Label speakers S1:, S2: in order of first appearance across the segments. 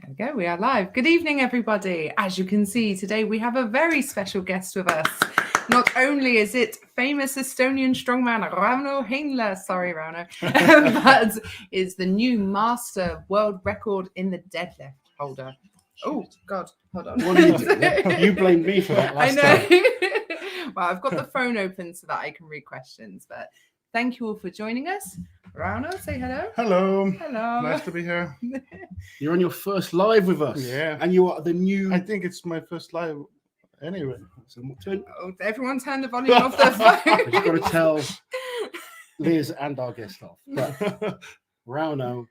S1: There we go, we are live. Good evening, everybody. As you can see, today we have a very special guest with us. Not only is it famous Estonian strongman Rauno Heinla, sorry Rauno, but is the new master world record in the deadlift holder. Oh, God, hold on.
S2: What are you doing? You blamed me for that last time.
S1: Well, I've got the phone open so that I can read questions, but thank you all for joining us. Rauno, say hello.
S3: Hello.
S1: Hello.
S3: Nice to be here.
S2: You're on your first live with us.
S3: Yeah.
S2: And you are the new...
S3: I think it's my first live anyway.
S2: So,
S1: everyone turn the volume off their phone.
S2: I've just got to tell Liz and our guest off. But Rauno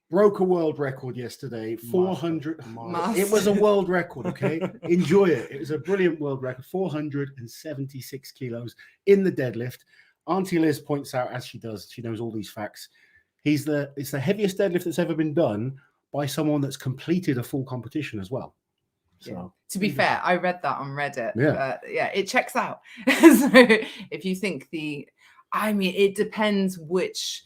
S2: broke a world record yesterday. 400.
S1: Master.
S2: It was a world record, okay? Enjoy it. It was a brilliant world record. 476 kilos in the deadlift. Auntie Liz points out, as she does, she knows all these facts. It's the heaviest deadlift that's ever been done by someone that's completed a full competition as well. So,
S1: yeah. To be fair, I read that on Reddit.
S2: Yeah,
S1: it checks out. So if you think it depends which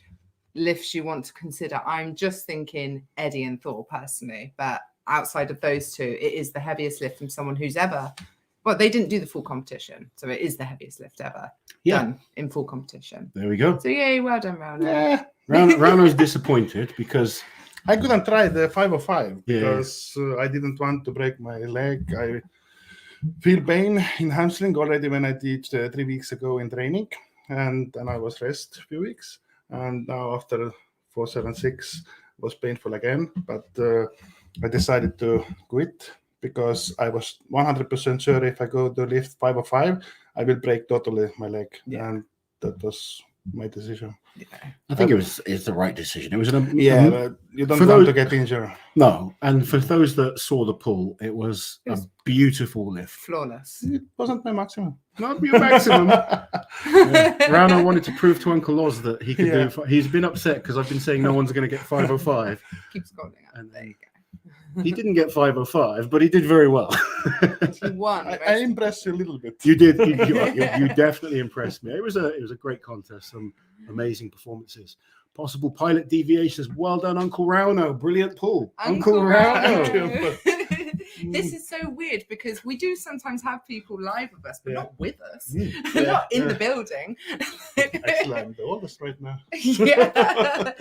S1: lifts you want to consider. I'm just thinking Eddie and Thor personally, but outside of those two, it is the heaviest lift from someone who's ever. Well, they didn't do the full competition, so it is the heaviest lift ever done in full competition.
S2: There we go.
S1: So yay, well done, Rauno.
S3: Yeah.
S2: Rauno's disappointed because
S3: I couldn't try the 505 because I didn't want to break my leg. I feel pain in hamstring already when I did 3 weeks ago in training, and then I was rest a few weeks, and now after 476 was painful again, but I decided to quit. Because I was 100% sure if I go to lift 505, I will break totally my leg, and that was my decision.
S2: Yeah. I think it's the right decision. It was
S3: but you don't want to get injured.
S2: No, and for those that saw the pull, it was a beautiful lift,
S1: flawless.
S3: It wasn't my maximum.
S2: Not your maximum. Rauno wanted to prove to Uncle Oz that he could do. He's been upset because I've been saying no one's going to get 505.
S1: Keeps going up. And there you go.
S2: He didn't get 505, but he did very well.
S1: He won.
S3: I impressed you a little bit.
S2: You did. You definitely impressed me. It was a great contest. Some amazing performances. Possible pilot deviations. Well done, Uncle Rauno. Brilliant pull, Uncle Rauno.
S1: This is so weird because we do sometimes have people live with us, but not with us. Not in the building.
S3: Actually, I'm the oldest right now.
S1: Yeah.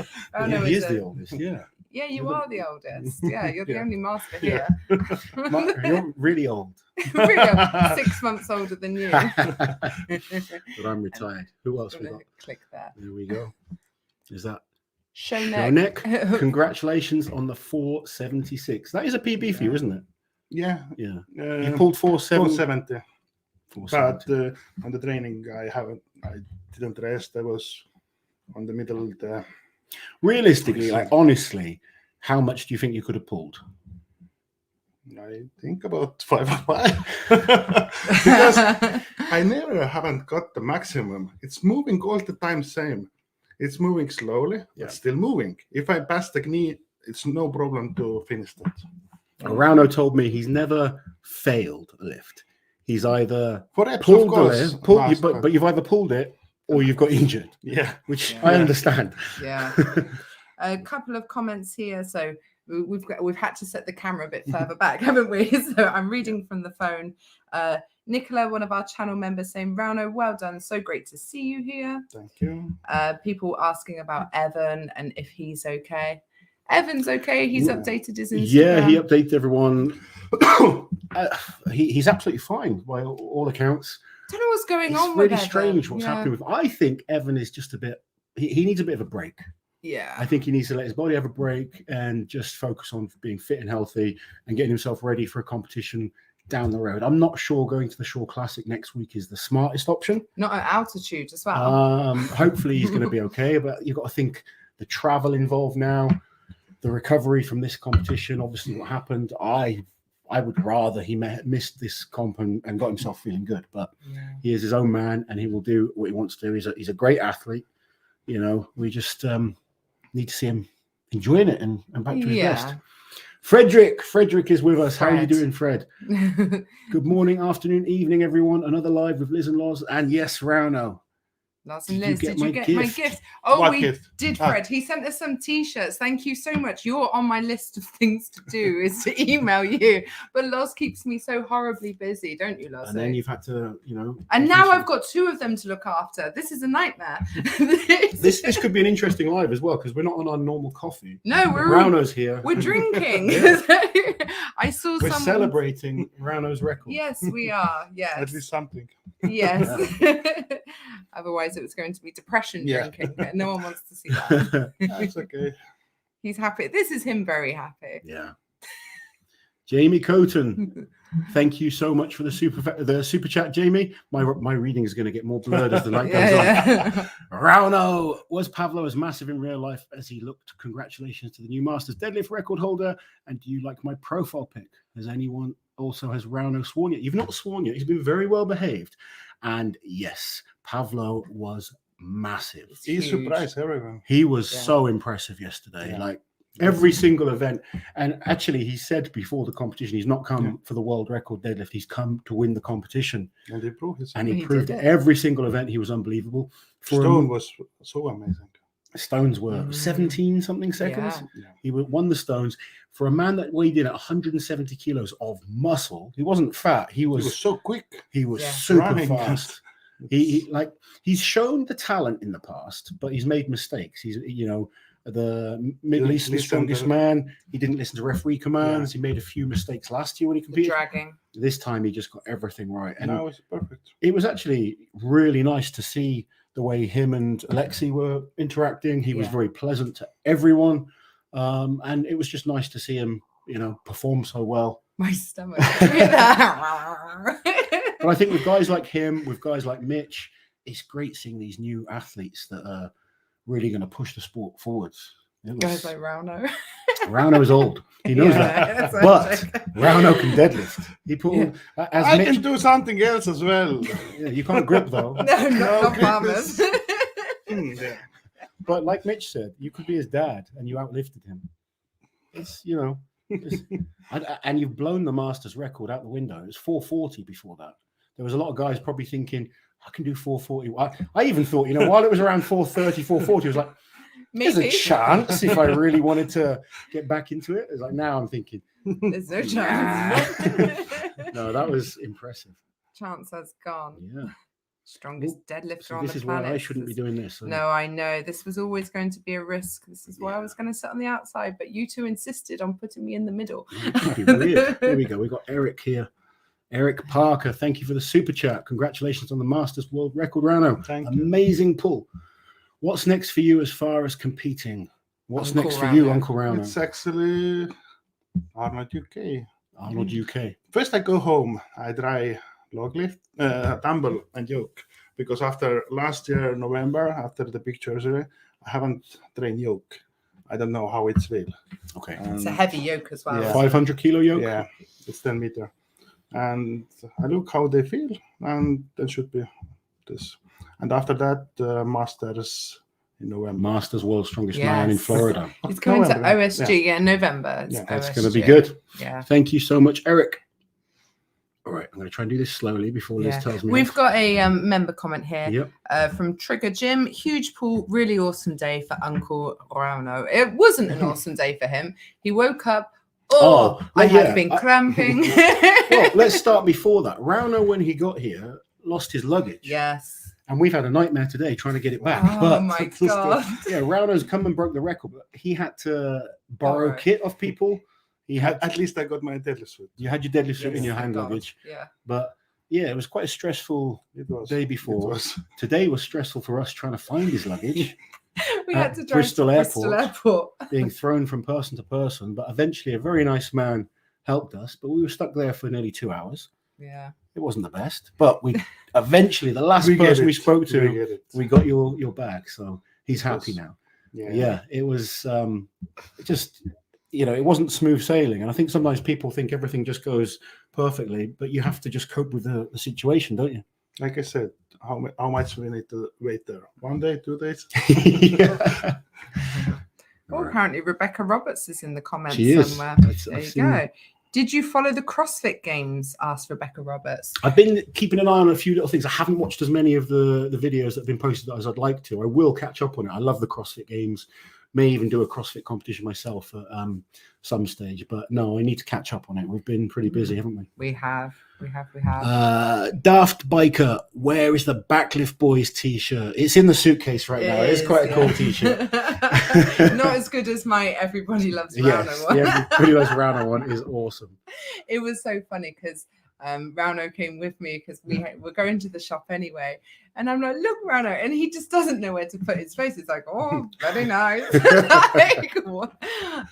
S2: He is the oldest. Yeah.
S1: Yeah, you are the oldest. Yeah, you're the only master here.
S2: You're really old.
S1: Really old. 6 months older than you.
S2: But I'm retired. Who else we got?
S1: Click there.
S2: There we go. Is that
S1: Shahlaei?
S2: Congratulations on the 476. That is a PB for you, isn't it?
S3: Yeah.
S2: Yeah. You pulled 470.
S3: But on the training, I didn't rest. I was on the middle there.
S2: Realistically, honestly, how much do you think you could have pulled?
S3: I think about 505 because I never haven't got the maximum. It's moving all the time same. It's moving slowly, but still moving. If I pass the knee, it's no problem to finish that.
S2: Rauno told me he's never failed a lift. He's either
S3: pulled
S2: the lift, but you've either pulled it or you've got injured.
S3: Yeah,
S2: which I understand.
S1: Yeah. A couple of comments here. So we've had to set the camera a bit further back, haven't we? So I'm reading from the phone. Nicola, one of our channel members, saying, Rauno, well done. So great to see you here.
S3: Thank you.
S1: People asking about Evan and if he's okay. Evan's okay. He's updated his Instagram.
S2: Yeah, he updated everyone. He's absolutely fine by all accounts.
S1: I don't know what's going on
S2: with
S1: with
S2: Evan. It's really strange what's happening with him. I think Evan is just a bit, he needs a bit of a break.
S1: Yeah.
S2: I think he needs to let his body have a break and just focus on being fit and healthy and getting himself ready for a competition down the road. I'm not sure going to the Shore Classic next week is the smartest option.
S1: Not at altitude as well.
S2: Hopefully he's going to be okay, but you've got to think the travel involved now, the recovery from this competition, obviously what happened. I would rather he missed this comp and got himself feeling good, but he is his own man and he will do what he wants to do. He's a great athlete. You know, we just need to see him enjoying it and back to his best. Frederick is with us. How are you doing, Fred? Good morning, afternoon, evening, everyone. Another live with Liz and Loz. And yes, Rauno,
S1: Lars and Liz, did you get my gift? Oh,
S3: What
S1: we
S3: gift?
S1: did, Fred. He sent us some t-shirts. Thank you so much. You're on my list of things to do is to email you. But Lars keeps me so horribly busy, don't you, Lars?
S2: And then you've had to, you know.
S1: And now I've got 2 of them to look after. This is a nightmare.
S2: This could be an interesting live as well, because we're not on our normal coffee.
S1: No,
S2: Rauno's here.
S1: We're drinking. I saw
S2: We're
S1: someone
S2: celebrating Rauno's record.
S1: Yes, we are. Yes.
S3: At least something.
S1: Yes. Otherwise, it was going to be depression drinking. No one wants to see that.
S3: That's okay.
S1: He's happy. This is him very happy.
S2: Yeah. Jamie Coton, thank you so much for the super chat, Jamie. My reading is going to get more blurred as the night goes on. Rauno, was Pavlo as massive in real life as he looked? Congratulations to the new Masters deadlift record holder. And do you like my profile pic? Has Rauno sworn yet? You've not sworn yet. He's been very well behaved. And yes, Pavlo was massive.
S3: He surprised everyone.
S2: He was so impressive yesterday. Yeah. Like every single event. And actually, he said before the competition, he's not come for the world record deadlift. He's come to win the competition.
S3: And he proved it.
S2: And he proved it. Every single event, he was unbelievable.
S3: Stone was so amazing.
S2: Stones were 17 something seconds. Yeah. He won the stones. For a man that weighed in at 170 kilos of muscle, he wasn't fat. He was
S3: so quick.
S2: He was super fast. He's shown the talent in the past, but he's made mistakes. He's, you know, the Middle Eastern strongest man. He didn't listen to referee commands. He made a few mistakes last year when he competed.
S1: Dragging.
S2: This time he just got everything right. And
S3: now it's perfect.
S2: It was actually really nice to see the way him and Alexei were interacting. He was very pleasant to everyone. And it was just nice to see him, you know, perform so well.
S1: My stomach.
S2: But I think with guys like him, with guys like Mitch, it's great seeing these new athletes that are really going to push the sport forwards.
S1: Guys like Rauno.
S2: Rauno is old. He knows that. But Rauno can deadlift. He put
S3: I can do something else as well.
S2: Yeah, you can't grip though.
S1: No, not farmers.
S2: But like Mitch said, you could be his dad and you outlifted him. It's, you know, and you've blown the Masters record out the window. It was 440 before that. There was a lot of guys probably thinking, I can do 440. I even thought, you know, while it was around 430, 440, I was like, there's a chance if I really wanted to get back into it. It's like now I'm thinking,
S1: there's no chance.
S2: No, that was impressive.
S1: Chance has gone.
S2: Yeah.
S1: Strongest deadlifter on the planet.
S2: This is why I shouldn't be doing this.
S1: No, I know. This was always going to be a risk. This is why I was going to sit on the outside, but you two insisted on putting me in the middle.
S2: Weird. Here we go. We've got Eric here. Eric Parker, thank you for the super chat. Congratulations on the Masters World Record, Rauno.
S3: Thank you.
S2: Amazing pull. What's next for you as far as competing? What's
S1: Uncle
S2: next
S1: Rauno.
S2: for you, Uncle Rauno?
S3: It's actually Arnold UK.
S2: Arnold UK.
S3: First, I go home. I try log lift, dumbbell and yoke, because after last year, November, after the big surgery, I haven't trained yoke. I don't know how it will.
S2: Okay.
S1: It's a heavy yoke as well.
S3: Yeah.
S2: 500 kilo yoke?
S3: Yeah, it's 10 meter. And I look how they feel, and that should be this. And after that, Masters in November.
S2: Masters World's Strongest Man in Florida.
S1: He's coming to
S3: November,
S1: OSG, November.
S2: That's going to be good.
S1: Yeah.
S2: Thank you so much, Eric. All right, I'm going to try and do this slowly before Liz tells me.
S1: We've got a member comment here from Trigger Jim. Huge pool, really awesome day for Uncle Rauno. It wasn't an awesome day for him. He woke up. I had been cramping.
S2: Well, let's start before that. Rauno, when he got here, lost his luggage.
S1: Yes.
S2: And we've had a nightmare today trying to get it back.
S1: Oh, my God.
S2: Yeah, Rauno's come and broke the record, but he had to borrow kit off people. He had
S3: At least I got my deadlift suit.
S2: You had your deadlift suit in your hand luggage.
S1: Yeah.
S2: But yeah, it was quite a stressful day before. Today was stressful for us trying to find his luggage.
S1: We had to drive
S2: Bristol
S1: to Bristol Airport.
S2: Being thrown from person to person. But eventually a very nice man helped us. But we were stuck there for nearly 2 hours.
S1: Yeah.
S2: It wasn't the best. But we eventually, the last person we spoke to, we got your bag. So he's happy now. Yeah. It was just... You know, it wasn't smooth sailing. And I think sometimes people think everything just goes perfectly, but you have to just cope with the situation, don't you?
S3: Like I said, how much we need to wait there? 1 day, 2 days?
S1: Well, apparently Rebecca Roberts is in the comments
S2: she is.
S1: somewhere.
S2: There you go.
S1: Did you follow the CrossFit Games? Asked Rebecca Roberts.
S2: I've been keeping an eye on a few little things. I haven't watched as many of the videos that have been posted as I'd like to. I will catch up on it. I love the CrossFit Games. May even do a CrossFit competition myself at some stage. But no, I need to catch up on it. We've been pretty busy, haven't we?
S1: We have.
S2: Daft Biker, where is the Backlift Boys t-shirt? It's in the suitcase right now. It's quite a cool t-shirt.
S1: Not as good as my Everybody Loves Rauno
S2: Yes,
S1: one.
S2: the Everybody Loves Rauno one is awesome.
S1: It was so funny because Rauno came with me because we're going to the shop anyway. And I'm like, look, Rauno. And he just doesn't know where to put his face. He's like, oh, very nice. Like,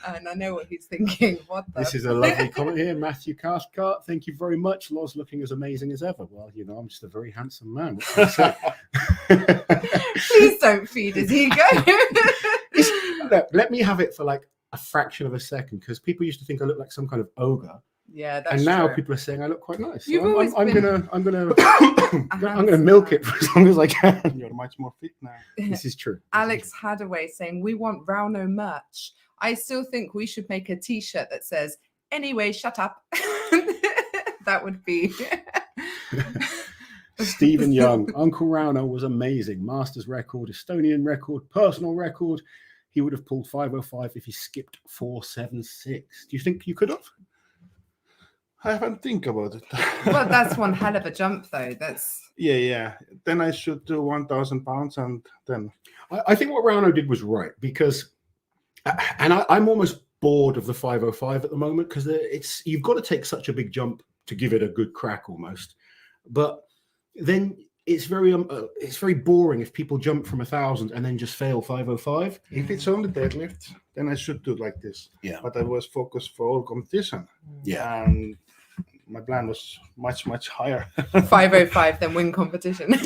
S1: and I know what he's thinking. This
S2: is a lovely comment here. Matthew Cathcart, thank you very much. Loz looking as amazing as ever. Well, I'm just a very handsome man. What can I say?
S1: Please don't feed his ego.
S2: Look, let me have it for like a fraction of a second, because people used to think I look like some kind of ogre.
S1: Yeah, that's
S2: and now
S1: true.
S2: people are saying I look quite nice.
S1: So
S2: I'm gonna milk it for as long as I can.
S3: You're much more fit now.
S2: This is true.
S1: Alex Hadaway saying we want Rauno merch. I still think we should make a t-shirt that says, anyway, shut up. That would be
S2: Stephen Young. Uncle Rauno was amazing. Masters record, Estonian record, personal record. He would have pulled 505 if he skipped 476. Do you think you could have?
S3: I haven't think about it.
S1: Well, that's one hell of a jump, though. That's
S3: yeah. Then I should do 1,000 pounds, and then
S2: I think what Rauno did was right, because, and I'm almost bored of the 505 at the moment, because you've got to take such a big jump to give it a good crack almost, but then it's very boring if people jump from 1,000 and then just fail 505.
S3: If it's only deadlift, then I should do like this.
S2: Yeah.
S3: But I was focused for all competition.
S2: Yeah.
S3: And my plan was much, much higher.
S1: 505, then win competition.
S3: But,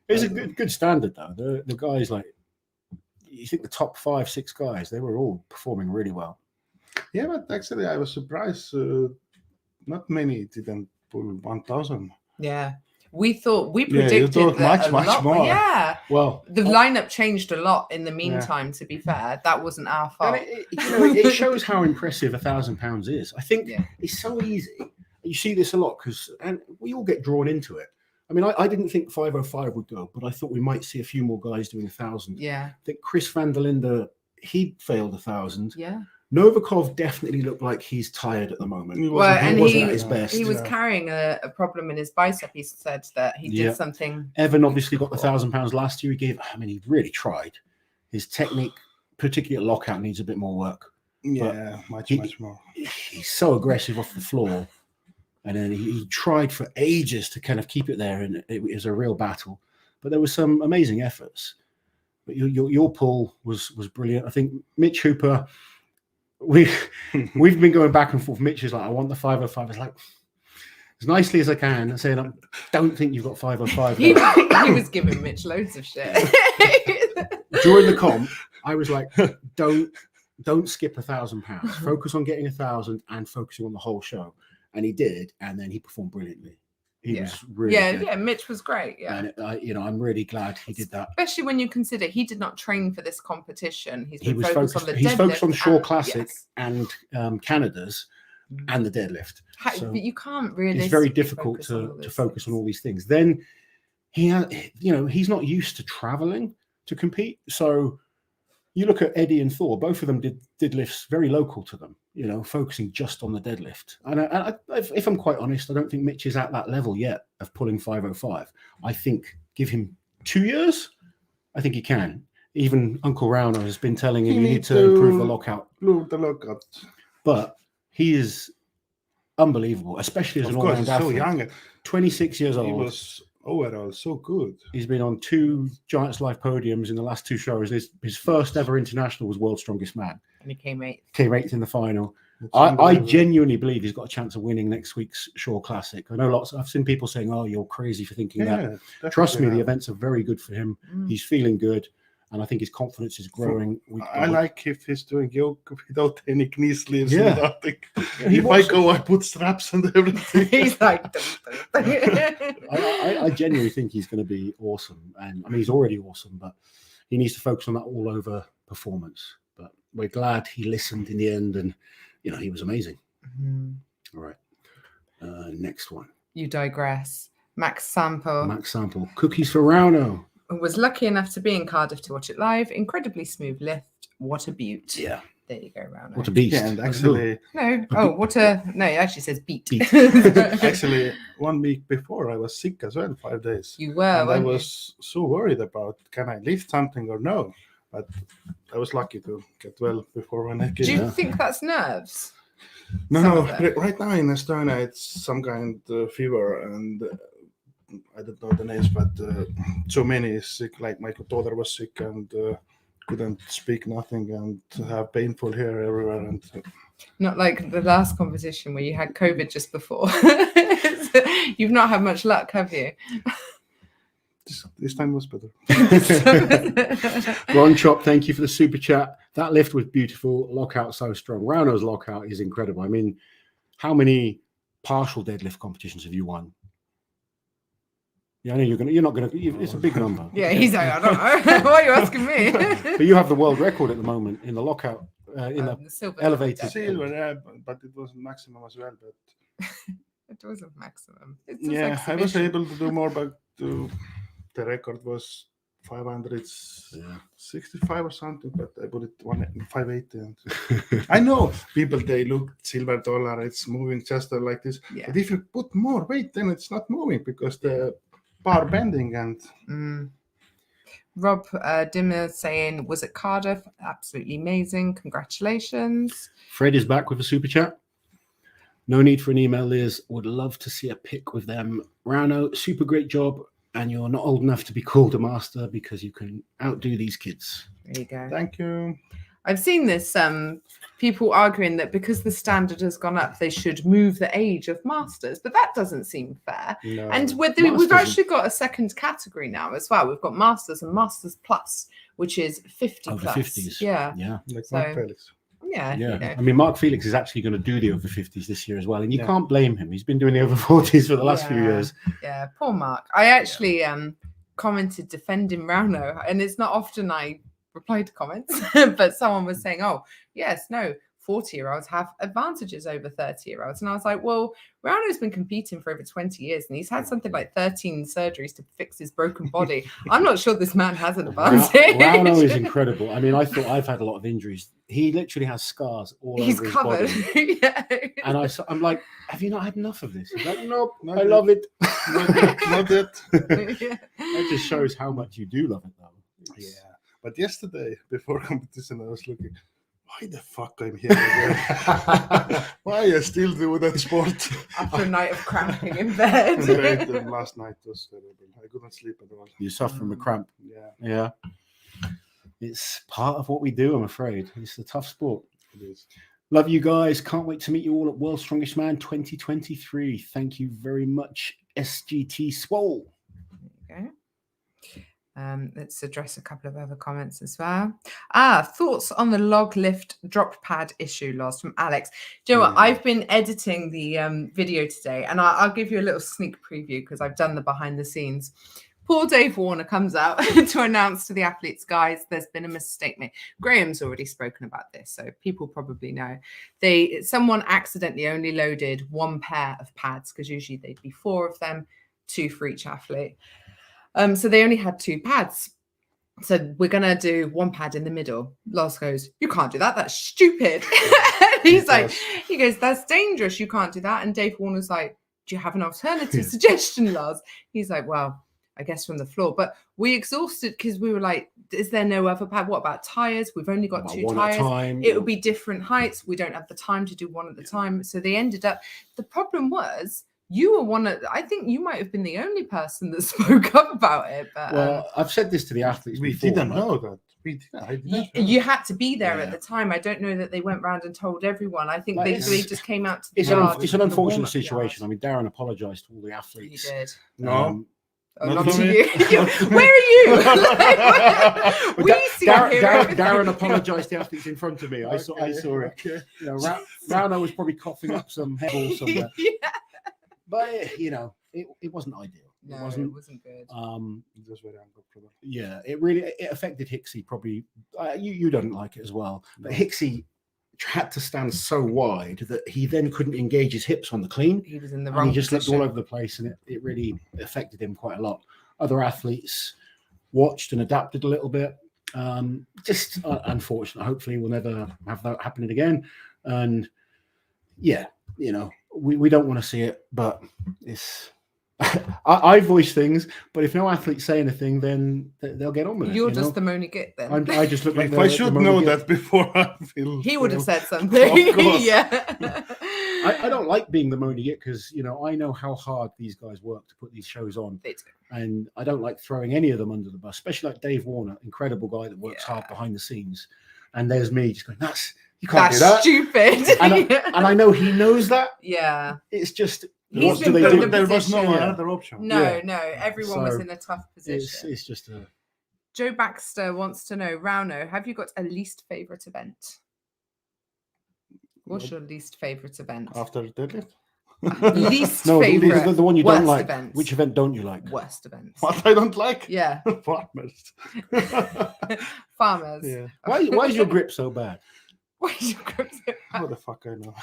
S2: it's a good standard, though. The guys, like, you think the top 5-6 guys, they were all performing really well.
S3: Yeah, but actually I was surprised. Not many didn't pull 1,000.
S1: Yeah. We predicted
S3: you thought
S1: that
S3: much more.
S1: Yeah.
S2: Well,
S1: the lineup changed a lot in the meantime, to be fair. That wasn't our fault.
S2: It shows how impressive £1,000 is. I think it's so easy. You see this a lot, and we all get drawn into it. I mean, I didn't think 505 would go, but I thought we might see a few more guys doing 1,000.
S1: Yeah.
S2: I think Chris van der Linde, he failed 1,000.
S1: Yeah.
S2: Novikov definitely looked like he's tired at the moment.
S1: He
S2: wasn't at his best.
S1: He was carrying a problem in his bicep. He said that he did something.
S2: Evan obviously got the £1,000 last year. He really tried. His technique, particularly at lockout, needs a bit more work.
S3: Yeah, much more.
S2: He's so aggressive off the floor. And then he tried for ages to kind of keep it there, and it was a real battle. But there were some amazing efforts. But your pull was brilliant. I think Mitch Hooper, we've been going back and forth. Mitch is like, I want the 505. It's like, as nicely as I can, saying, I don't think you've got 505.
S1: He was giving Mitch loads of shit.
S2: During the comp, I was like, don't skip £1,000. Focus on getting 1,000 and focusing on the whole show. And he did, and then he performed brilliantly. He was really good.
S1: Yeah, Mitch was great. Yeah,
S2: and I'm really glad he did that.
S1: Especially when you consider he did not train for this competition.
S2: He was focused on the deadlift. He's focused on the Shore Classic and Canada's and the deadlift.
S1: So but you can't really.
S2: It's very difficult to focus on all these things. Then he's not used to traveling to compete. So you look at Eddie and Thor, both of them did lifts very local to them, focusing just on the deadlift. And if I'm quite honest, I don't think Mitch is at that level yet of pulling 505. I think give him 2 years, I think he can. Even Uncle Rauno has been telling him you need to improve the lockout. But he is unbelievable, especially as an all-round athlete.
S3: So young.
S2: 26 years old.
S3: He was overall so good.
S2: He's been on 2 Giants Life podiums in the last 2 shows. His first ever international was World's Strongest Man.
S1: And he came 8th.
S2: Came 8th in the final. I genuinely believe he's got a chance of winning next week's Shore Classic. I know I've seen people saying, oh, you're crazy for thinking that. Trust me, the events are very good for him. He's feeling good. And I think his confidence is growing.
S3: I like if he's doing yoga without any knee sleeves.
S2: Yeah.
S3: If I go, I put straps and everything.
S1: He's like,
S2: I genuinely think he's going to be awesome. And I mean, he's already awesome, but he needs to focus on that all-over performance. But we're glad he listened in the end. And, you know, he was amazing.
S1: Mhm.
S2: All right. Next one.
S1: You digress. Max Sample
S2: Max Sample. Cookies for Rauno.
S1: was lucky enough to be in Cardiff to watch it live. Incredibly smooth lift. What a beaut.
S2: Yeah.
S1: There you go, Rauno.
S2: What a beast.
S3: Yeah, and actually,
S1: No. Oh, what a... No, it actually says beat.
S2: Beat.
S3: actually, 1 week before I was sick as well, 5 days.
S1: You were,
S3: And I
S1: weren't you?
S3: was so worried about can I lift something or no. But I was lucky to get well before when I came.
S1: Do you
S2: Yeah.
S1: think that's nerves?
S3: No,
S1: some
S3: no.
S1: of it?
S3: Right now in Estonia, it's some kind of fever, and I don't know the names, but so many is sick. Like my daughter was sick and couldn't speak nothing, and have painful hair everywhere. And
S1: Not like the last competition where you had COVID just before. You've not had much luck, have you?
S3: this time was better.
S2: Ron Chop, thank you for the super chat. That lift was beautiful. Lockout so strong. Rauno's lockout is incredible. I mean, how many partial deadlift competitions have you won? Yeah, I know you're not gonna. It's a big number.
S1: Yeah, he's like, I don't know. Why are you asking me?
S2: But you have the world record at the moment in the lockout, in the
S1: The silver
S2: elevated.
S3: Silver, yeah, but it was maximum as well. But
S1: It wasn't maximum. It's just
S3: yeah, I was
S1: exhibition.
S3: able to do more, but the record was 565 or something. But I put it 580. And I know people, they look silver dollar, it's moving just like this.
S1: Yeah.
S3: But if you put more weight, then it's not moving because the bar bending and
S1: Rob Dimmer saying, was it Cardiff? Absolutely amazing. Congratulations.
S2: Fred is back with a super chat. No need for an email, Liz. Would love to see a pic with them. Rauno, super great job. And you're not old enough to be called a master because you can outdo these kids.
S1: There you go.
S3: thank you.
S1: I've seen this, people arguing that because the standard has gone up, they should move the age of masters, but that doesn't seem fair.
S3: No.
S1: And we've
S2: Masters-
S1: actually got a second category now as well. We've got masters and masters plus, which is 50
S2: Over
S1: plus.
S2: 50s.
S1: Yeah.
S2: Yeah.
S3: Like
S1: So-
S3: Mark Felix.
S1: Yeah.
S2: Yeah.
S1: You know.
S2: I mean, Mark Felix is actually going to do the over 50s this year as well. And you
S3: Yeah.
S2: can't blame him. He's been doing the over 40s for the last few
S1: Yeah.
S2: years.
S1: Yeah, poor Mark. I actually commented defending Rauno, and it's not often I reply to comments, but someone was saying, oh, yes, no, 40-year-olds have advantages over 30-year-olds. And I was like, well, Rauno's been competing for over 20 years, and he's had something like 13 surgeries to fix his broken body. I'm not sure this man has an advantage.
S2: Rauno is incredible. I mean, I thought I've had a lot of injuries. He literally has scars all
S1: He's
S2: over his
S1: covered.
S2: body.
S1: Yeah.
S2: And I'm like, have you not had enough of this? He's like, nope,
S3: Not
S2: I
S3: yet.
S2: love it.
S3: Not yet.
S1: Yeah.
S2: That just shows how much you do love it, though.
S3: Yeah. But yesterday, before competition, I was looking, why the fuck I'm here again? Why I still do that sport?
S1: After a night of cramping in bed.
S3: And last night was terrible. I couldn't sleep at all.
S2: You suffer from a cramp.
S3: Yeah,
S2: Yeah. It's part of what we do, I'm afraid. It's a tough sport.
S3: it is.
S2: Love you guys. Can't wait to meet you all at World's Strongest Man 2023. Thank you very much, SGT Swole.
S1: Okay. Let's address a couple of other comments as well. Thoughts on the log lift drop pad issue, Loz, from Alex. Do you know what?
S2: Yeah.
S1: I've been editing the video today, and I'll give you a little sneak preview because I've done the behind the scenes. Poor Dave Warner comes out to announce to the athletes, guys, there's been a mistake made. Graham's already spoken about this, so people probably know. Someone accidentally only loaded one pair of pads because usually they'd be 4 of them, 2 for each athlete. So they only had 2 pads. So we're going to do 1 pad in the middle. Lars goes, you can't do that. That's stupid. He goes, that's dangerous. You can't do that. And Dave Warner's like, do you have an alternative suggestion, Lars? He's like, well, I guess from the floor. But we exhausted because we were like, is there no other pad? What about tires? We've only got 2
S2: one at a
S1: tires.
S2: time.
S1: It would be different heights. We don't have the time to do one at the time. So they ended up, the problem was, you were I think you might have been the only person that spoke up about it. But
S2: Well, I've said this to the athletes
S3: We
S2: before.
S3: didn't
S2: like,
S3: know that. I didn't know.
S1: you had to be there
S2: Yeah.
S1: at the time. I don't know that they went round and told everyone. I think
S2: Like,
S1: they just came out to the
S2: It's
S1: yard.
S2: an
S1: the
S2: unfortunate
S1: warm-up
S2: situation. I
S1: yard.
S2: mean, Darren apologised to all the
S1: He
S2: athletes.
S1: did.
S3: No.
S1: Oh,
S3: Not
S1: not
S3: for
S1: to
S3: me.
S1: you. Where are you?
S2: But
S1: We see
S2: Darren
S1: everything.
S2: apologised to the athletes in front of me. I saw it.
S3: Okay.
S2: You know, Rauno was probably coughing up some hairball somewhere.
S1: Yeah.
S2: But, you know, it wasn't ideal.
S1: No,
S2: It wasn't.
S1: it wasn't good.
S3: It was very uncomfortable.
S2: Yeah, it affected Hicksy probably. You don't like it as well, but Hicksy had to stand so wide that he then couldn't engage his hips on the clean.
S1: He was in the
S2: And
S1: wrong
S2: he just
S1: position.
S2: looked all over the place, and it really affected him quite a lot. Other athletes watched and adapted a little bit. Just unfortunate. Hopefully we'll never have that happening again. And yeah, you know, we don't want to see it, but it's I voice things, but if no athletes say anything, then they'll get on with it.
S1: You're just the moany git then.
S2: I just look like
S3: If I should know that before, I feel
S1: he would have said something.
S3: Of course.
S1: Yeah.
S2: I don't like being the moany git because, you know, I know how hard these guys work to put these shows on. And I don't like throwing any of them under the bus, especially like Dave Warner, incredible guy that works hard behind the scenes. And there's me just going, you can't do that.
S1: Stupid.
S2: And I know he knows that.
S1: Yeah.
S2: It's just,
S1: He's
S2: what do
S1: been
S2: they
S1: put in
S2: do?
S1: a
S3: There was no
S1: position.
S3: other option.
S1: No, everyone was
S2: So,
S1: in a tough position.
S2: It's just a...
S1: Joe Baxter wants to know, Rauno, have you got a least favorite event? What's your least favorite event?
S3: After deadlift?
S1: Least
S2: No,
S1: favorite.
S2: the one you don't
S1: worst
S2: like.
S1: events.
S2: Which event don't you like?
S1: Worst events.
S3: What I don't like?
S1: Yeah.
S3: Farmers.
S1: Farmers.
S3: Yeah.
S2: Why is your grip so bad?
S1: Why is your grip so bad?
S3: How the fuck I know?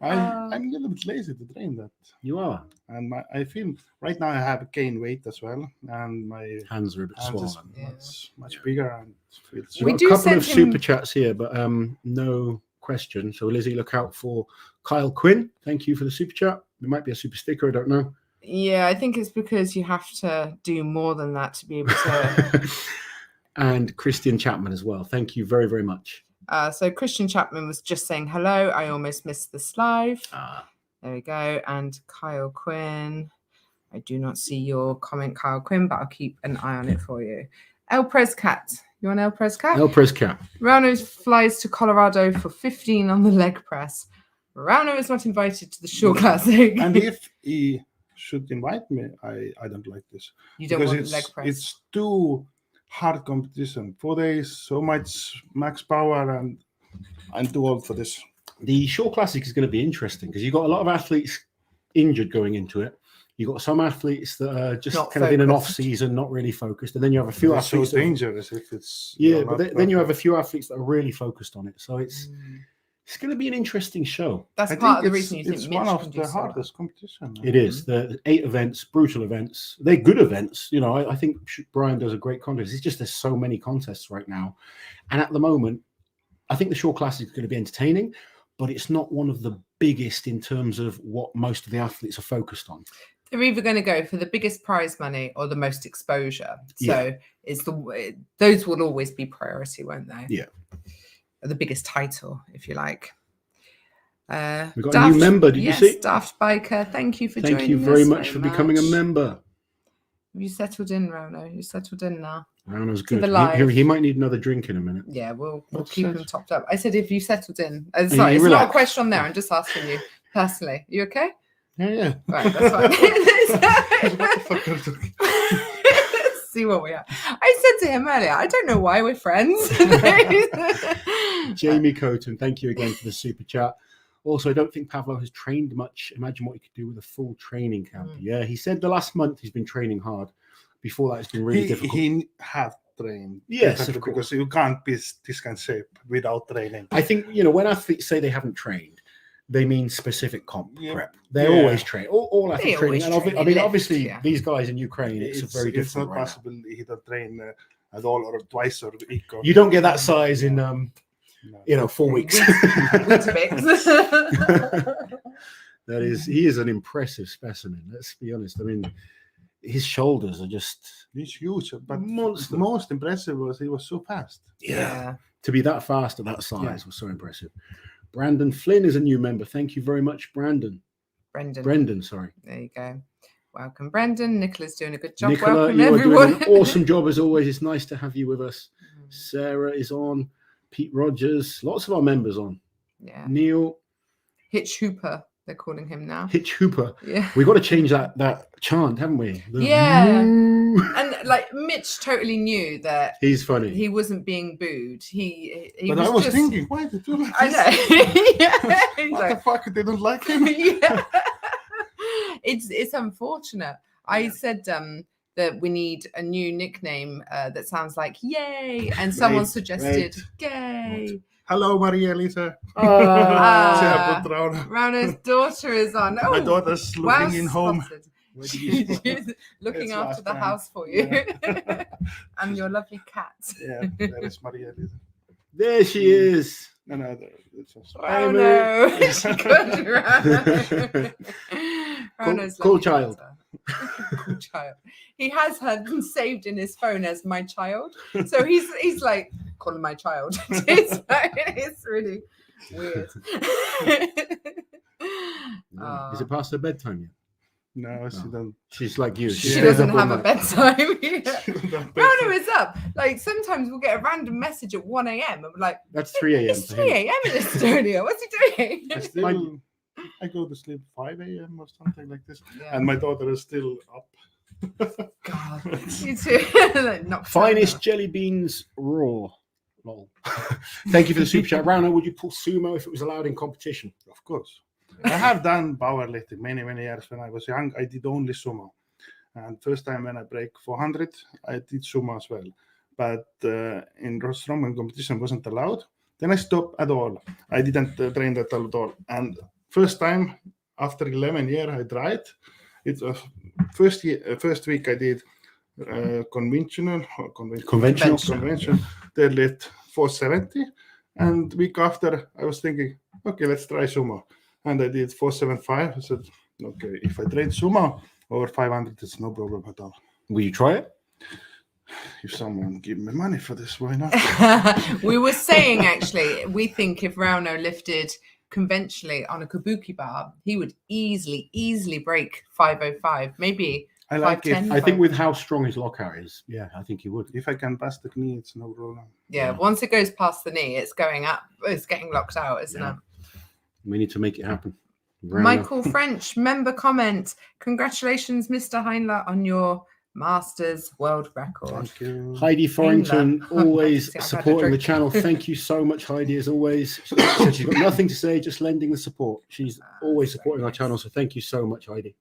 S3: I'm a little bit lazy to train that.
S2: You are.
S3: And I feel right now I have gained weight as well. And my
S2: Hands are a bit
S3: hands is
S2: swollen.
S3: much bigger. And feels
S1: We
S2: We've
S1: do
S2: got a couple
S1: send
S2: of
S1: him-
S2: super chats here, but no question. So Lizzie, look out for Kyle Quinn. Thank you for the super chat. It might be a super sticker. I don't know.
S1: Yeah, I think it's because you have to do more than that to be able to.
S2: And Christian Chapman as well. Thank you very, very much.
S1: So Christian Chapman was just saying hello. I almost missed this live.
S2: Ah.
S1: There we go. And Kyle Quinn. I do not see your comment, Kyle Quinn, but I'll keep an eye on it for you. El Prez Cat. You want El Prez Cat?
S2: El Prez Cap.
S1: Rauno flies to Colorado for 15 on the leg press. Rauno is not invited to the Shore Classic.
S3: And if he should invite me, I don't like this.
S1: You don't
S3: Because
S1: want leg press.
S3: it's too hard competition. 4 days, so much max power, and I'm too old for this.
S2: The Shore Classic is going to be interesting because you've got a lot of athletes injured going into it. You've got some athletes that are just
S1: Not
S2: kind of in an
S1: focused.
S2: off season, not really focused. And then you have a few
S3: It's so
S2: athletes. that are-
S3: dangerous if it's
S2: Yeah,
S3: not
S2: but then you have a
S3: perfect.
S2: few athletes that are really focused on it. So it's going to be an interesting show.
S1: That's
S3: I
S1: part of
S3: think
S1: the reason you think
S3: it's
S1: Mitch
S3: one
S1: can
S3: of
S1: do
S3: the
S1: so well.
S3: hardest competition.
S2: It is. The 8 events, brutal events. They're good events. You know, I think Brian does a great contest. It's just there's so many contests right now. And at the moment, I think the Shore Classic is going to be entertaining, but it's not one of the biggest in terms of what most of the athletes are focused on.
S1: They're either going to go for the biggest prize money or the most exposure. So
S2: Yeah.
S1: it's those will always be priority, won't they?
S2: Yeah.
S1: Or the biggest title, if you like.
S2: We've got a new member, did you see?
S1: Daft Biker, thank you for joining us.
S2: Thank you very
S1: so
S2: much for becoming a member.
S1: Have you settled in, Rauno? You settled in now?
S2: Rauno's
S1: To
S2: good.
S1: the live.
S2: He might need another drink in a minute.
S1: Yeah, we'll
S3: What's
S1: keep
S3: that?
S1: him topped up. I said, if you settled in.
S2: you
S1: Sorry, it's not a
S2: relax.
S1: question on there. I'm just asking you personally. You okay?
S3: Yeah.
S1: Right, that's
S3: What the
S1: fine.
S3: fuck are you talking?
S1: See what we are. I said to him earlier, I don't know why we're friends.
S2: Jamie Coton, thank you again for the super chat. Also, I don't think Pavlo has trained much. Imagine what he could do with a full training camp. Yeah, he said the last month he's been training hard. Before that, it's been really difficult.
S3: He had trained.
S2: Yes,
S3: differently
S2: of course.
S3: Because you can't be this kind of shape without training.
S2: I think, you know, when athletes say they haven't trained, they mean specific comp
S3: Yeah.
S2: prep. They're
S3: Yeah.
S2: always trained. All
S1: They
S2: athletes training.
S1: always
S2: And
S1: train
S2: I mean,
S1: lift,
S2: obviously,
S1: yeah.
S2: these guys in Ukraine, it's a very
S3: It's
S2: different
S3: not
S2: right now.
S3: possible he don't train at all or twice or a week. Or,
S2: You don't get that size in,
S3: No.
S2: 4 weeks. That is, he is an impressive specimen. Let's be honest. I mean, his shoulders are just
S3: He's huge, but
S2: monster.
S3: most impressive was he was so fast.
S1: Yeah.
S2: To be that fast at that size
S3: Yeah.
S2: was so impressive. Brandon Flynn is a new member. Thank you very much, Brendan, sorry.
S1: There you go. Welcome, Brendan. Nicola's doing a good job.
S2: Nicola,
S1: Welcome,
S2: you are
S1: everyone.
S2: doing an awesome job as always. It's nice to have you with us. Sarah is on. Pete Rogers. Lots of our members on.
S1: Yeah.
S2: Neil.
S1: Hitch Hooper, they're calling him now.
S2: Hitch Hooper.
S1: Yeah.
S2: We've got to change that chant, haven't we?
S1: Yeah.
S2: woo.
S1: And like Mitch totally knew that
S2: He's funny.
S1: he wasn't being booed. He
S3: But
S1: was
S3: I was
S1: just,
S3: thinking, why did you like
S1: I
S3: this?
S1: know. Yeah. He's
S3: What
S1: like,
S3: the fuck? They don't like him?
S1: yeah. It's unfortunate. I said that we need a new nickname that sounds like "Yay," and someone suggested "Gay."
S3: Hello, Maria Lisa.
S1: Ah.
S3: Put Rauno.
S1: Rauno's daughter is on.
S3: My
S1: Oh,
S3: daughter's looking in home.
S2: Where did you
S1: She's looking
S3: It's
S1: after
S3: last
S1: the
S3: time.
S1: house for you,
S3: Yeah.
S1: and your lovely cat.
S3: Yeah, there is Maria Lisa.
S2: There she is.
S3: No, it's just...
S1: Rauno. Good, Rauno. Rauno's
S2: Cool
S1: lovely
S2: child.
S1: daughter. Cool child. He has her saved in his phone as my child, so he's like calling my child. It's really weird.
S2: Is it past her bedtime yet?
S3: No, she don't.
S2: She's like you.
S1: She
S2: stays
S1: doesn't
S2: up all
S1: have a
S2: night.
S1: bedtime.
S3: She don't have
S1: Rauno
S3: bedtime.
S1: is up. Like sometimes we'll get a random message at 1 a.m. and we're like,
S2: That's 3 a.m.
S1: it's
S2: for
S1: 3
S2: him.
S1: a.m. in Estonia. What's he doing?
S3: I go to sleep 5 a.m. or something like this,
S1: Yeah.
S3: and my daughter is still up.
S1: God, you too. Like, not
S2: Finest jelly beans raw. Lol. Thank you for the super chat. Rauno, would you pull sumo if it was allowed in competition?
S3: Of course. I have done powerlifting many years. When I was young, I did only sumo. And first time when I break 400, I did sumo as well. But in strongman competition wasn't allowed. Then I stopped at all. I didn't train that at all. And first time after 11 years, I tried. It was first week I did conventional deadlift 470. And week after, I was thinking, okay, let's try sumo. And I did 475. I said, okay, if I train sumo over 500, it's no problem at all.
S2: Will you try it?
S3: If someone give me money for this, why not?
S1: We were saying actually, we think if Rauno lifted conventionally on a kabuki bar, he would easily break 505. Maybe
S3: I like it.
S1: 510.
S2: I think with how strong his lockout is, yeah, I think he would.
S3: If I can pass the knee, it's no problem.
S1: Yeah,
S2: Yeah.
S1: once it goes past the knee, it's going up. It's getting locked out, isn't
S2: Yeah.
S1: it?
S2: We need to make it happen. Rauno.
S1: Michael French, member comment. Congratulations, Mr. Heinla, on your Masters world record.
S3: Thank you.
S2: Heidi Forrington,
S1: Heinla.
S2: always
S1: See, I've had a
S2: supporting the
S1: drink.
S2: channel. Thank you so much, Heidi, as always. She said she's got nothing to say, just lending the support. She's always
S1: so
S2: supporting our
S1: nice.
S2: channel, so thank you so much, Heidi.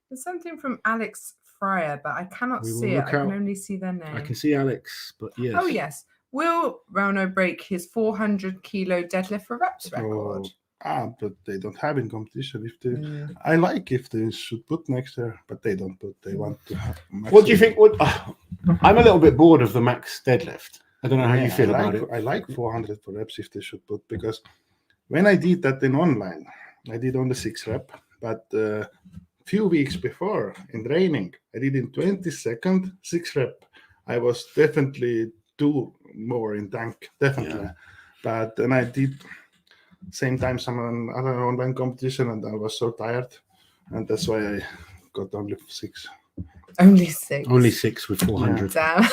S1: There's something from Alex Fryer, but I cannot
S2: We will
S1: see it.
S2: look
S1: I can
S2: out.
S1: only see their name.
S2: I can see Alex, but yes.
S1: Oh, yes. Will Rauno break his 400 kilo deadlift for reps record?
S3: But they don't have in competition. If they,
S1: Mm.
S3: I like if they should put next year, but they don't put. They want to have.
S2: What do you think? I'm a little bit bored of the max deadlift. I don't know how you feel about it.
S3: I like 400 for reps if they should put, because when I did that in online, I did only 6 rep, but few weeks before in training, I did in 20 seconds 6 rep. I was definitely 2 more in tank, definitely.
S2: Yeah.
S3: But then I did same time some other online competition, and I was so tired, and that's why I got only 6.
S1: Only 6.
S2: Only 6 with 400.
S1: Damn.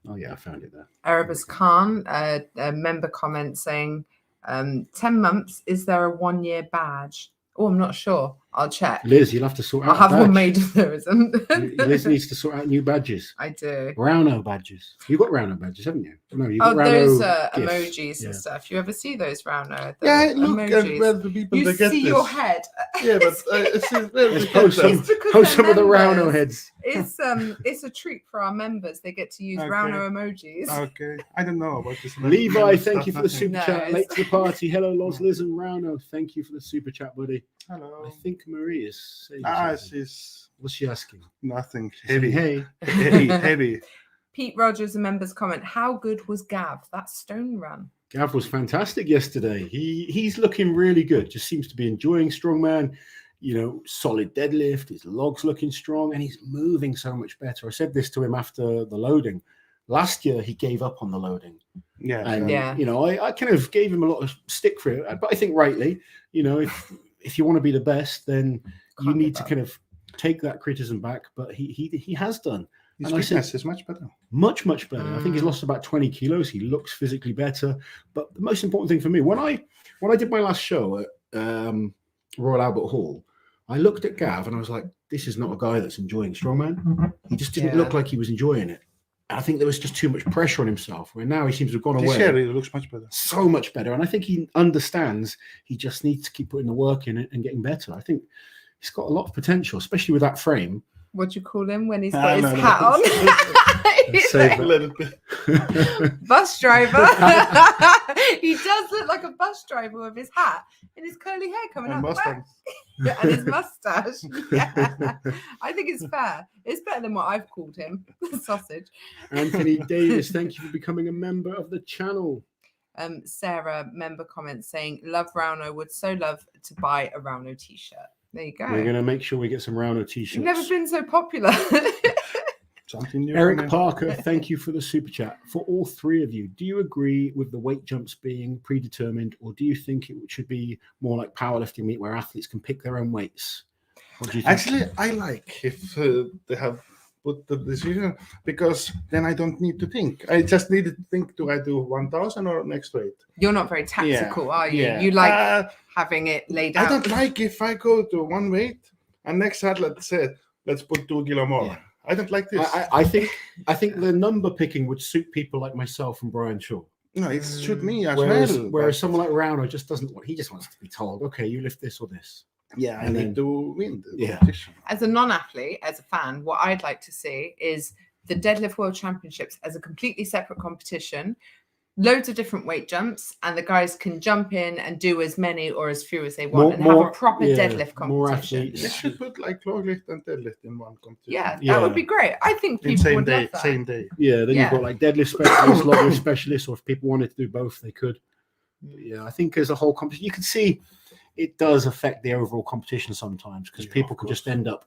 S2: Oh yeah, I found it there.
S1: Erebus Khan, a member comment saying, 10 months, is there a 1-year badge? Oh, I'm not sure. I'll check.
S2: Liz, you'll have to sort
S1: I'll
S2: out
S1: have
S2: a
S1: one
S2: badge.
S1: made if there isn't.
S2: Liz needs to sort out new badges.
S1: I do.
S2: Rauno badges. You've got Rauno badges, haven't you? No, you've got
S1: Oh,
S2: Rauno
S1: those
S2: gifts.
S1: emojis
S2: Yeah.
S1: and stuff. You ever see those, Rauno? The
S3: Yeah, look at
S1: emojis.
S3: where the people
S1: You
S3: they get
S1: see
S3: this.
S1: your head.
S3: Yeah, but see where
S2: Let's
S3: they get
S2: post
S3: that.
S2: some,
S1: because
S2: post
S1: they're
S2: some of the Rauno
S1: members.
S2: heads.
S1: It's a treat for our members. They get to use
S3: Okay.
S1: Rauno emojis.
S3: Okay, I don't know about this.
S2: Levi, thank you for the super
S1: No,
S2: chat.
S1: it's-
S2: Late to the party. Hello, Loz, Liz, and Rauno. Thank you for the super chat, buddy.
S3: Hello.
S2: I think Marie is saying something.
S3: She's
S2: What's she asking?
S3: nothing.
S2: She's saying,
S3: Heavy,
S2: Hey,
S3: heavy.
S1: Pete Rogers, a member's comment. How good was Gav? That stone run.
S2: Gav was fantastic yesterday. He's looking really good. Just seems to be enjoying strongman. You know, solid deadlift. His log's looking strong, and he's moving so much better. I said this to him after the loading. Last year, he gave up on the loading.
S3: Yeah.
S2: And,
S1: Yeah.
S2: you know, I kind of gave him a lot of stick for it, but I think rightly, you know, if you want to be the best, then you
S1: Can't
S2: need
S1: give
S2: to
S1: up.
S2: kind of take that criticism back. But he has done
S3: His
S2: and I said-
S3: fitness is much better.
S2: much better. I think he's
S1: Mm.
S2: lost about 20 kilos. He looks physically better. But the most important thing for me, when I did my last show at Royal Albert Hall, I looked at Gav and I was like, this is not a guy that's enjoying strongman. He just didn't
S1: Yeah.
S2: look like he was enjoying it. I think there was just too much pressure on himself. Where now he seems to have gone
S3: This
S2: away.
S3: year he looks much better.
S2: So much better. And I think he understands he just needs to keep putting the work in it and getting better. I think, he's got a lot of potential, especially with that frame.
S1: What do you call him when he's got his
S3: No.
S1: hat on?
S2: Save
S3: A little bit.
S1: Bus driver. He does look like a bus driver with his hat and his curly hair coming
S3: And
S1: up
S3: mustache.
S1: back. And his mustache. Yeah. I think it's fair. It's better than what I've called him. Sausage.
S2: Anthony Davis, thank you for becoming a member of the channel.
S1: Sarah member comments saying, love Rauno, would so love to buy a Rauno t-shirt. There you go.
S2: We're going to make sure we get some Rauno t-shirts.
S1: You've never been so popular.
S3: Something new.
S2: Eric Parker, thank you for the super chat. For all three of you, do you agree with the weight jumps being predetermined, or do you think it should be more like powerlifting meet where athletes can pick their own weights? What do you think?
S3: Actually, I like if they have put the decision, because then I don't need to think. I just need to think, do I do 1,000 or next weight?
S1: You're not very tactical, are you?
S3: Yeah.
S1: You like having it laid out.
S3: I don't like if I go to one weight and next athlete said, let's put 2 kilo more.
S2: Yeah.
S3: I don't like this.
S2: I think the number picking would suit people like myself and Brian Shaw.
S3: No, it should me as
S2: Whereas
S3: well.
S2: someone like Rauno just doesn't want. He just wants to be told, okay, you lift this or this.
S3: Yeah, I
S2: and
S3: need
S2: then-
S3: to win the
S2: Yeah.
S3: competition.
S1: As a non-athlete, as a fan, what I'd like to see is the Deadlift World Championships as a completely separate competition, loads of different weight jumps, and the guys can jump in and do as many or as few as they want and have a proper deadlift
S2: more
S1: competition.
S2: athletes.
S3: They should put like log lift and deadlift in one competition.
S1: Yeah, that would be great. I think
S3: In
S1: people
S3: same
S1: would
S3: day,
S1: love that.
S3: same day.
S2: Yeah, then
S1: Yeah.
S2: you've got like deadlift specialists, log lift specialists, or if people wanted to do both, they could. But yeah, I think as a whole competition, you can see it does affect the overall competition sometimes because
S3: Yeah,
S2: people
S3: of
S2: can just
S3: course.
S2: end up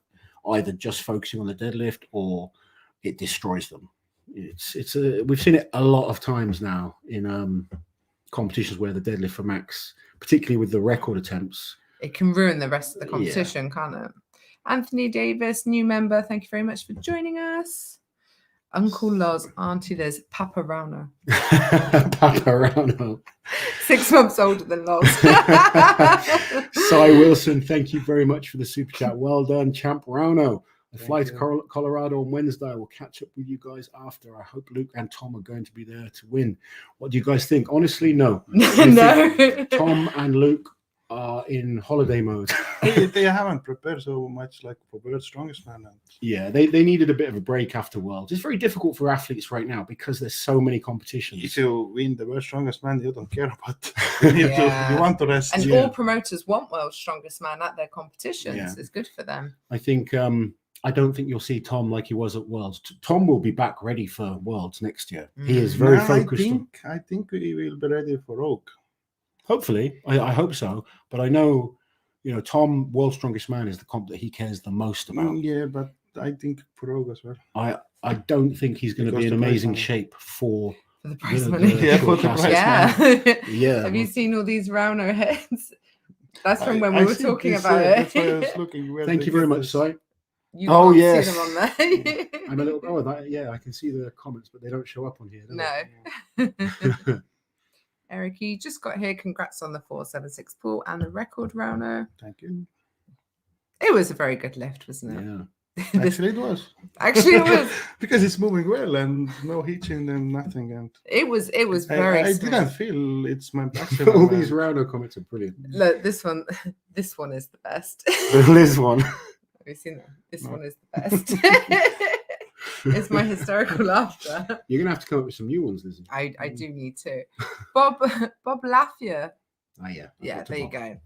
S2: either just focusing on the deadlift or it destroys them. We've seen it a lot of times now in competitions where the deadlift for max, particularly with the record attempts.
S1: It can ruin the rest of the
S2: Yeah.
S1: competition, can't it? Anthony Davis, new member, thank you very much for joining us. Uncle Loz, Auntie Liz, Papa Rauno.
S2: Papa Rauno.
S1: 6 months older than Loz.
S2: Cy Wilson, thank you very much for the super chat. Well done, Champ Rauno. I
S3: Thank
S2: fly
S3: you.
S2: to Colorado on Wednesday. I will catch up with you guys after. I hope Luke and Tom are going to be there to win. What do you guys think? Honestly, no.
S1: No.
S2: Tom and Luke are in holiday mode.
S3: They haven't prepared so much like for World's Strongest Man. And
S2: Yeah, they needed a bit of a break after Worlds. It's very difficult for athletes right now because there's so many competitions.
S3: if you win the World's Strongest Man, you don't care about you,
S1: Yeah.
S3: you want to rest.
S1: And
S2: Yeah.
S1: all promoters want World's Strongest Man at their competitions.
S2: Yeah.
S1: It's good for them.
S2: I think I don't think you'll see Tom like he was at Worlds. Tom will be back ready for Worlds next year. He is very
S3: No,
S2: focused.
S3: I think we will be ready for Oak.
S2: Hopefully, I hope so. But I know, Tom, World's Strongest Man, is the comp that he cares the most about.
S3: Yeah, but I think for Oak as well.
S2: I don't think he's going to
S3: Because
S2: be in
S3: the prize
S2: amazing
S3: money.
S2: shape for
S1: For the prize
S2: the-
S1: money.
S2: the
S3: Yeah, for the
S2: short
S3: prize
S2: cast.
S1: Yeah.
S2: Yeah.
S1: Have you seen all these Rauno heads? That's from when
S3: I
S1: we were
S3: think
S1: talking
S3: it's,
S1: about it.
S3: That's why I was looking. Where
S2: Thank
S3: they
S2: you very
S3: get
S2: much,
S3: this.
S2: Si.
S1: You
S2: Oh,
S1: can't
S2: yes.
S1: see them on there.
S2: I'm a little. Yeah, I can see the comments, but they don't show up on here. do they?
S1: No. Eric, you just got here. Congrats on the 476 pull and the record, Rauno.
S3: Thank you.
S1: It was a very good lift, wasn't it?
S2: Yeah.
S3: Actually, it was.
S1: Actually, it was.
S3: Because it's moving well and no hitching and nothing. And
S1: It was very
S3: I
S1: smooth.
S3: didn't feel it's my maximum.
S2: All these
S3: and
S2: Rauno comments are brilliant.
S1: Look, this one is the best.
S2: The Liz one.
S1: Have you seen that? This
S3: No.
S1: one is the best. It's my hysterical laughter.
S2: You're going to have to come up with some new ones, Liz.
S1: I do need to. Bob Lafia.
S2: Ah, yeah.
S1: Yeah, there you go.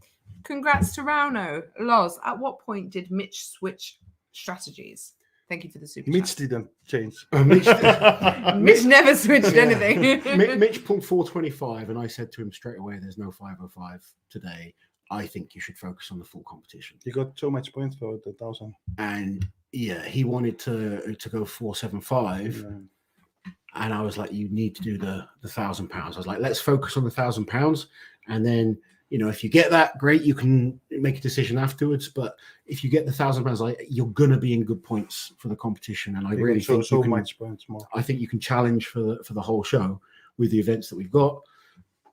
S1: Congrats to Rauno. Loz, at what point did Mitch switch strategies? Thank you for the super
S3: Mitch
S1: chat.
S3: didn't change.
S1: Mitch never switched
S2: Yeah.
S1: anything.
S2: Mitch pulled 425, and I said to him straight away, "There's no 505 today. I think you should focus on the full competition."
S3: He got so much points for the 1,000.
S2: And yeah, he wanted to go 475, and I was like, "You need to do the £1,000." I was like, "Let's focus on the £1,000, and then if you get that, great. You can make a decision afterwards. But if you get the £1,000, like you're gonna be in good points for the competition, and I
S3: He
S2: really
S3: got
S2: think
S3: so
S2: you can,
S3: much points more.
S2: I think you can challenge for the whole show with the events that we've got."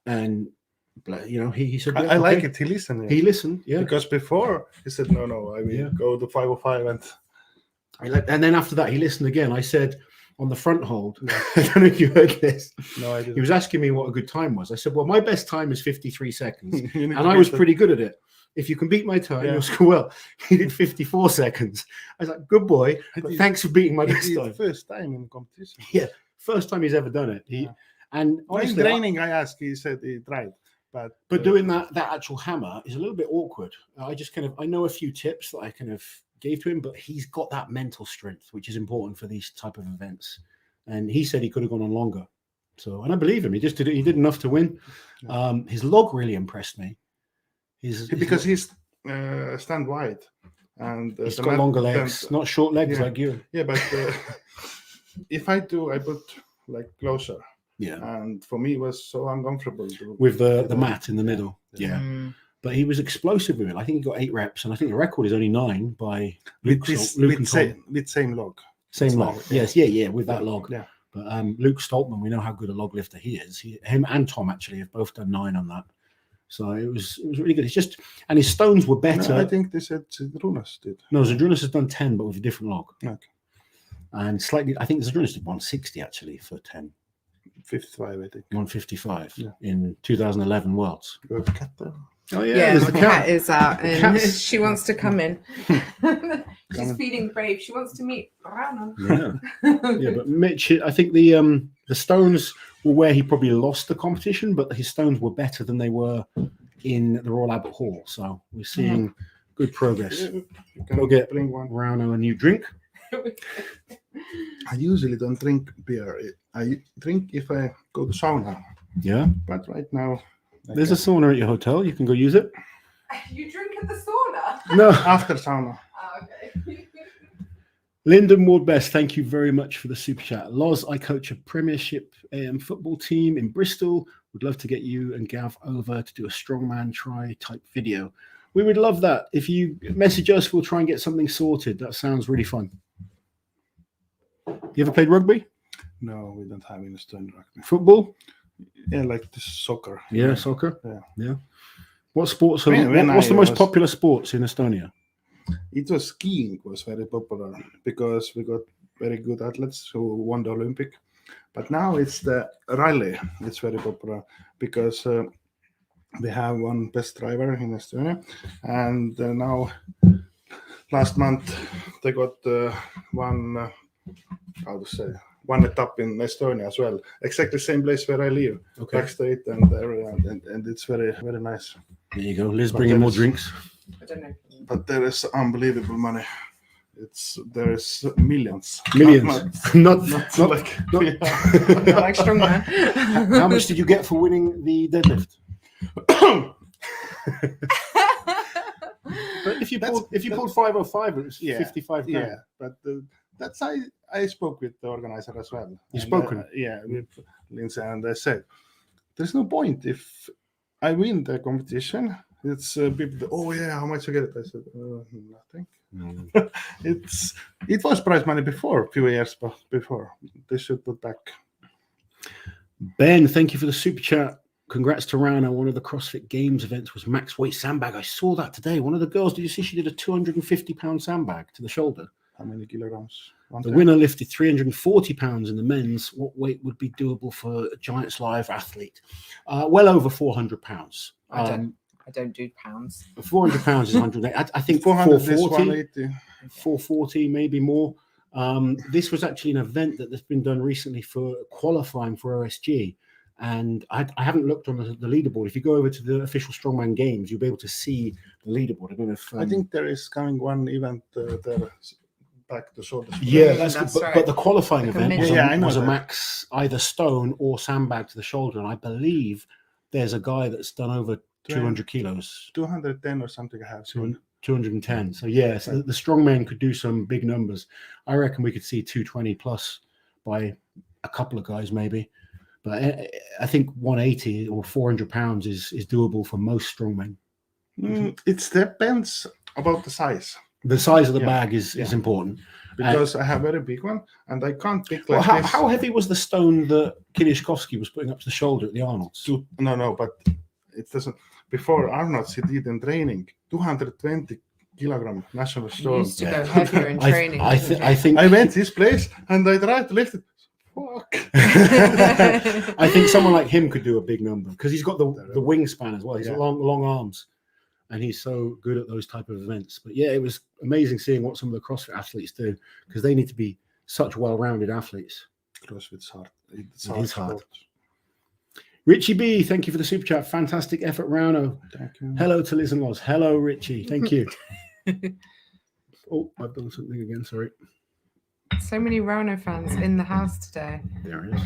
S2: And he said,
S3: I
S2: "Yeah,
S3: like
S2: okay."
S3: it. He listened.
S2: He listened, yeah.
S3: Because before he said, no, I will
S2: Yeah.
S3: go to 505 and
S2: And then after that, he listened again. I said on the front hold, I don't know if you heard this.
S3: no, I
S2: He
S3: didn't.
S2: was asking me what a good time was. I said, well, my best time is 53 seconds.
S3: You need
S2: And
S3: to
S2: I was
S3: get
S2: pretty good at it. If you can beat my time,
S3: Yeah.
S2: you'll score well. He did 54 seconds. I was like, good boy, but
S3: did-
S2: thanks for beating my
S3: It
S2: best
S3: is
S2: time.
S3: first time in competition.
S2: Yeah, first time he's ever done it. And
S3: In
S2: honestly,
S3: training, I asked. He said he tried, but
S2: doing that actual hammer is a little bit awkward. I know a few tips that I kind of gave to him, but he's got that mental strength, which is important for these type of events. And he said he could have gone on longer. So, and I believe him. He just did it. He did enough to win.
S3: Yeah.
S2: His log really impressed me.
S3: Because he's stand wide, and
S2: he's got longer legs, not short legs like you.
S3: Yeah, but if I put like closer.
S2: Yeah,
S3: and for me it was so uncomfortable
S2: with the mat in the middle. Yeah.
S1: Mm.
S2: But he was explosive with it. I think he got 8 reps, and I think the record is only 9 by Luke.
S3: with same log.
S2: Same log. Yes, yeah, with that log.
S3: Yeah.
S2: But Luke Stoltman, we know how good a log lifter he is. Him and Tom actually have both done 9 on that. So it was really good. It's just, and his stones were better.
S3: No, I think they said Zadrunas did.
S2: No, Zadrunas has done 10, but with a different log.
S3: Okay.
S2: And slightly, I think Zadrunas did 160 actually for 10.
S3: 55, I think.
S2: 155 in 2011 Worlds. Oh
S1: Yeah,
S2: there's
S1: the
S2: the
S1: cat is out and
S2: cat's-
S1: she wants to come in. She's feeling brave. She wants to meet Rauno.
S2: Yeah, but Mitch, I think the stones were where he probably lost the competition, but his stones were better than they were in the Royal Albert Hall. So we're seeing good progress. Go get
S3: bring one.
S2: Rauno a new drink.
S3: I usually don't drink beer. I drink if I go to sauna.
S2: Yeah,
S3: But right now,
S2: there's a sauna at your hotel. You can go use it.
S1: You drink at the sauna?
S2: No.
S3: after sauna.
S1: Oh, okay.
S2: Lyndon Ward Best, thank you very much for the super chat. Loz, I coach a Premiership AM football team in Bristol. Would love to get you and Gav over to do a strongman try type video. We would love that. If you message us, we'll try and get something sorted. That sounds really fun. You ever played rugby?
S3: No, we don't have any stone rugby.
S2: Football?
S3: Yeah, like the soccer.
S2: Yeah, soccer?
S3: Yeah.
S2: What sports? What's the most popular sports in Estonia?
S3: It was skiing was very popular because we got very good athletes who won the Olympic. But now it's the rally. It's very popular because we have one best driver in Estonia, and now last month they got one etap in Estonia as well, exactly same place where I live, backstage and everything, and it's very, very nice.
S2: There you go. Liz, bringing more drinks.
S1: I don't know.
S3: But there is unbelievable money. There is millions.
S2: Not
S3: like
S1: Like strongman.
S2: How much did you get for winning the deadlift? But if you pulled 505, it was 55.
S3: Yeah, but that's I spoke with the organizer as well.
S2: You spoken?
S3: With Lindsay, and I said, "There's no point if I win the competition. It's people. How much you get?" I said, "Nothing." It was prize money before, a few years before. They should put back.
S2: Ben, thank you for the super chat. Congrats to Rauno. One of the CrossFit Games events was max weight sandbag. I saw that today. One of the girls, did you see she did a 250-pound sandbag to the shoulder?
S3: How many kilograms?
S2: The winner lifted 340 pounds in the men's. What weight would be doable for a Giants Live athlete? Well over 400 pounds.
S1: I don't do pounds.
S2: 400 pounds is 100. I think 440 maybe more. This was actually an event that's been done recently for qualifying for OSG. And I haven't looked on the leaderboard. If you go over to the official Strongman Games, you'll be able to see the leaderboard. I don't know if,
S3: I think there is coming one event there back to shoulder.
S2: Yeah,
S1: that's right.
S2: But the qualifying event was a
S3: that.
S2: Max either stone or sandbag to the shoulder. And I believe there's a guy that's done over 200 kilos.
S3: 210 or something I have seen.
S2: 210. So yes, the strongman could do some big numbers. I reckon we could see 220 plus by a couple of guys maybe. But I think 180 or 400 pounds is doable for most strongmen.
S3: It depends about the size.
S2: The size of the bag is important.
S3: Because I have a very big one and I can't pick like
S2: this.
S3: this.
S2: How heavy was the stone that Kiliashkovsky was putting up to the shoulder at the Arnold's?
S3: No, but it doesn't. Before Arnold's, he did in training 220 kilogram national stone.
S1: You used to go heavier in training.
S2: I think
S3: I went this place and I tried to lift it. Fuck.
S2: I think someone like him could do a big number because he's got the wingspan as well. He's got long arms. and he's so good at those type of events. But yeah, it was amazing seeing what some of the CrossFit athletes do, because they need to be such well-rounded athletes.
S3: CrossFit's hard.
S2: It is hard. Richie B, thank you for the super chat. Fantastic effort, Rauno.
S3: Thank you.
S2: Hello to Liz and Loz. Hello, Richie. Thank you. Oh, I've done something again. Sorry.
S1: So many Rauno fans in the house today.
S2: There it is.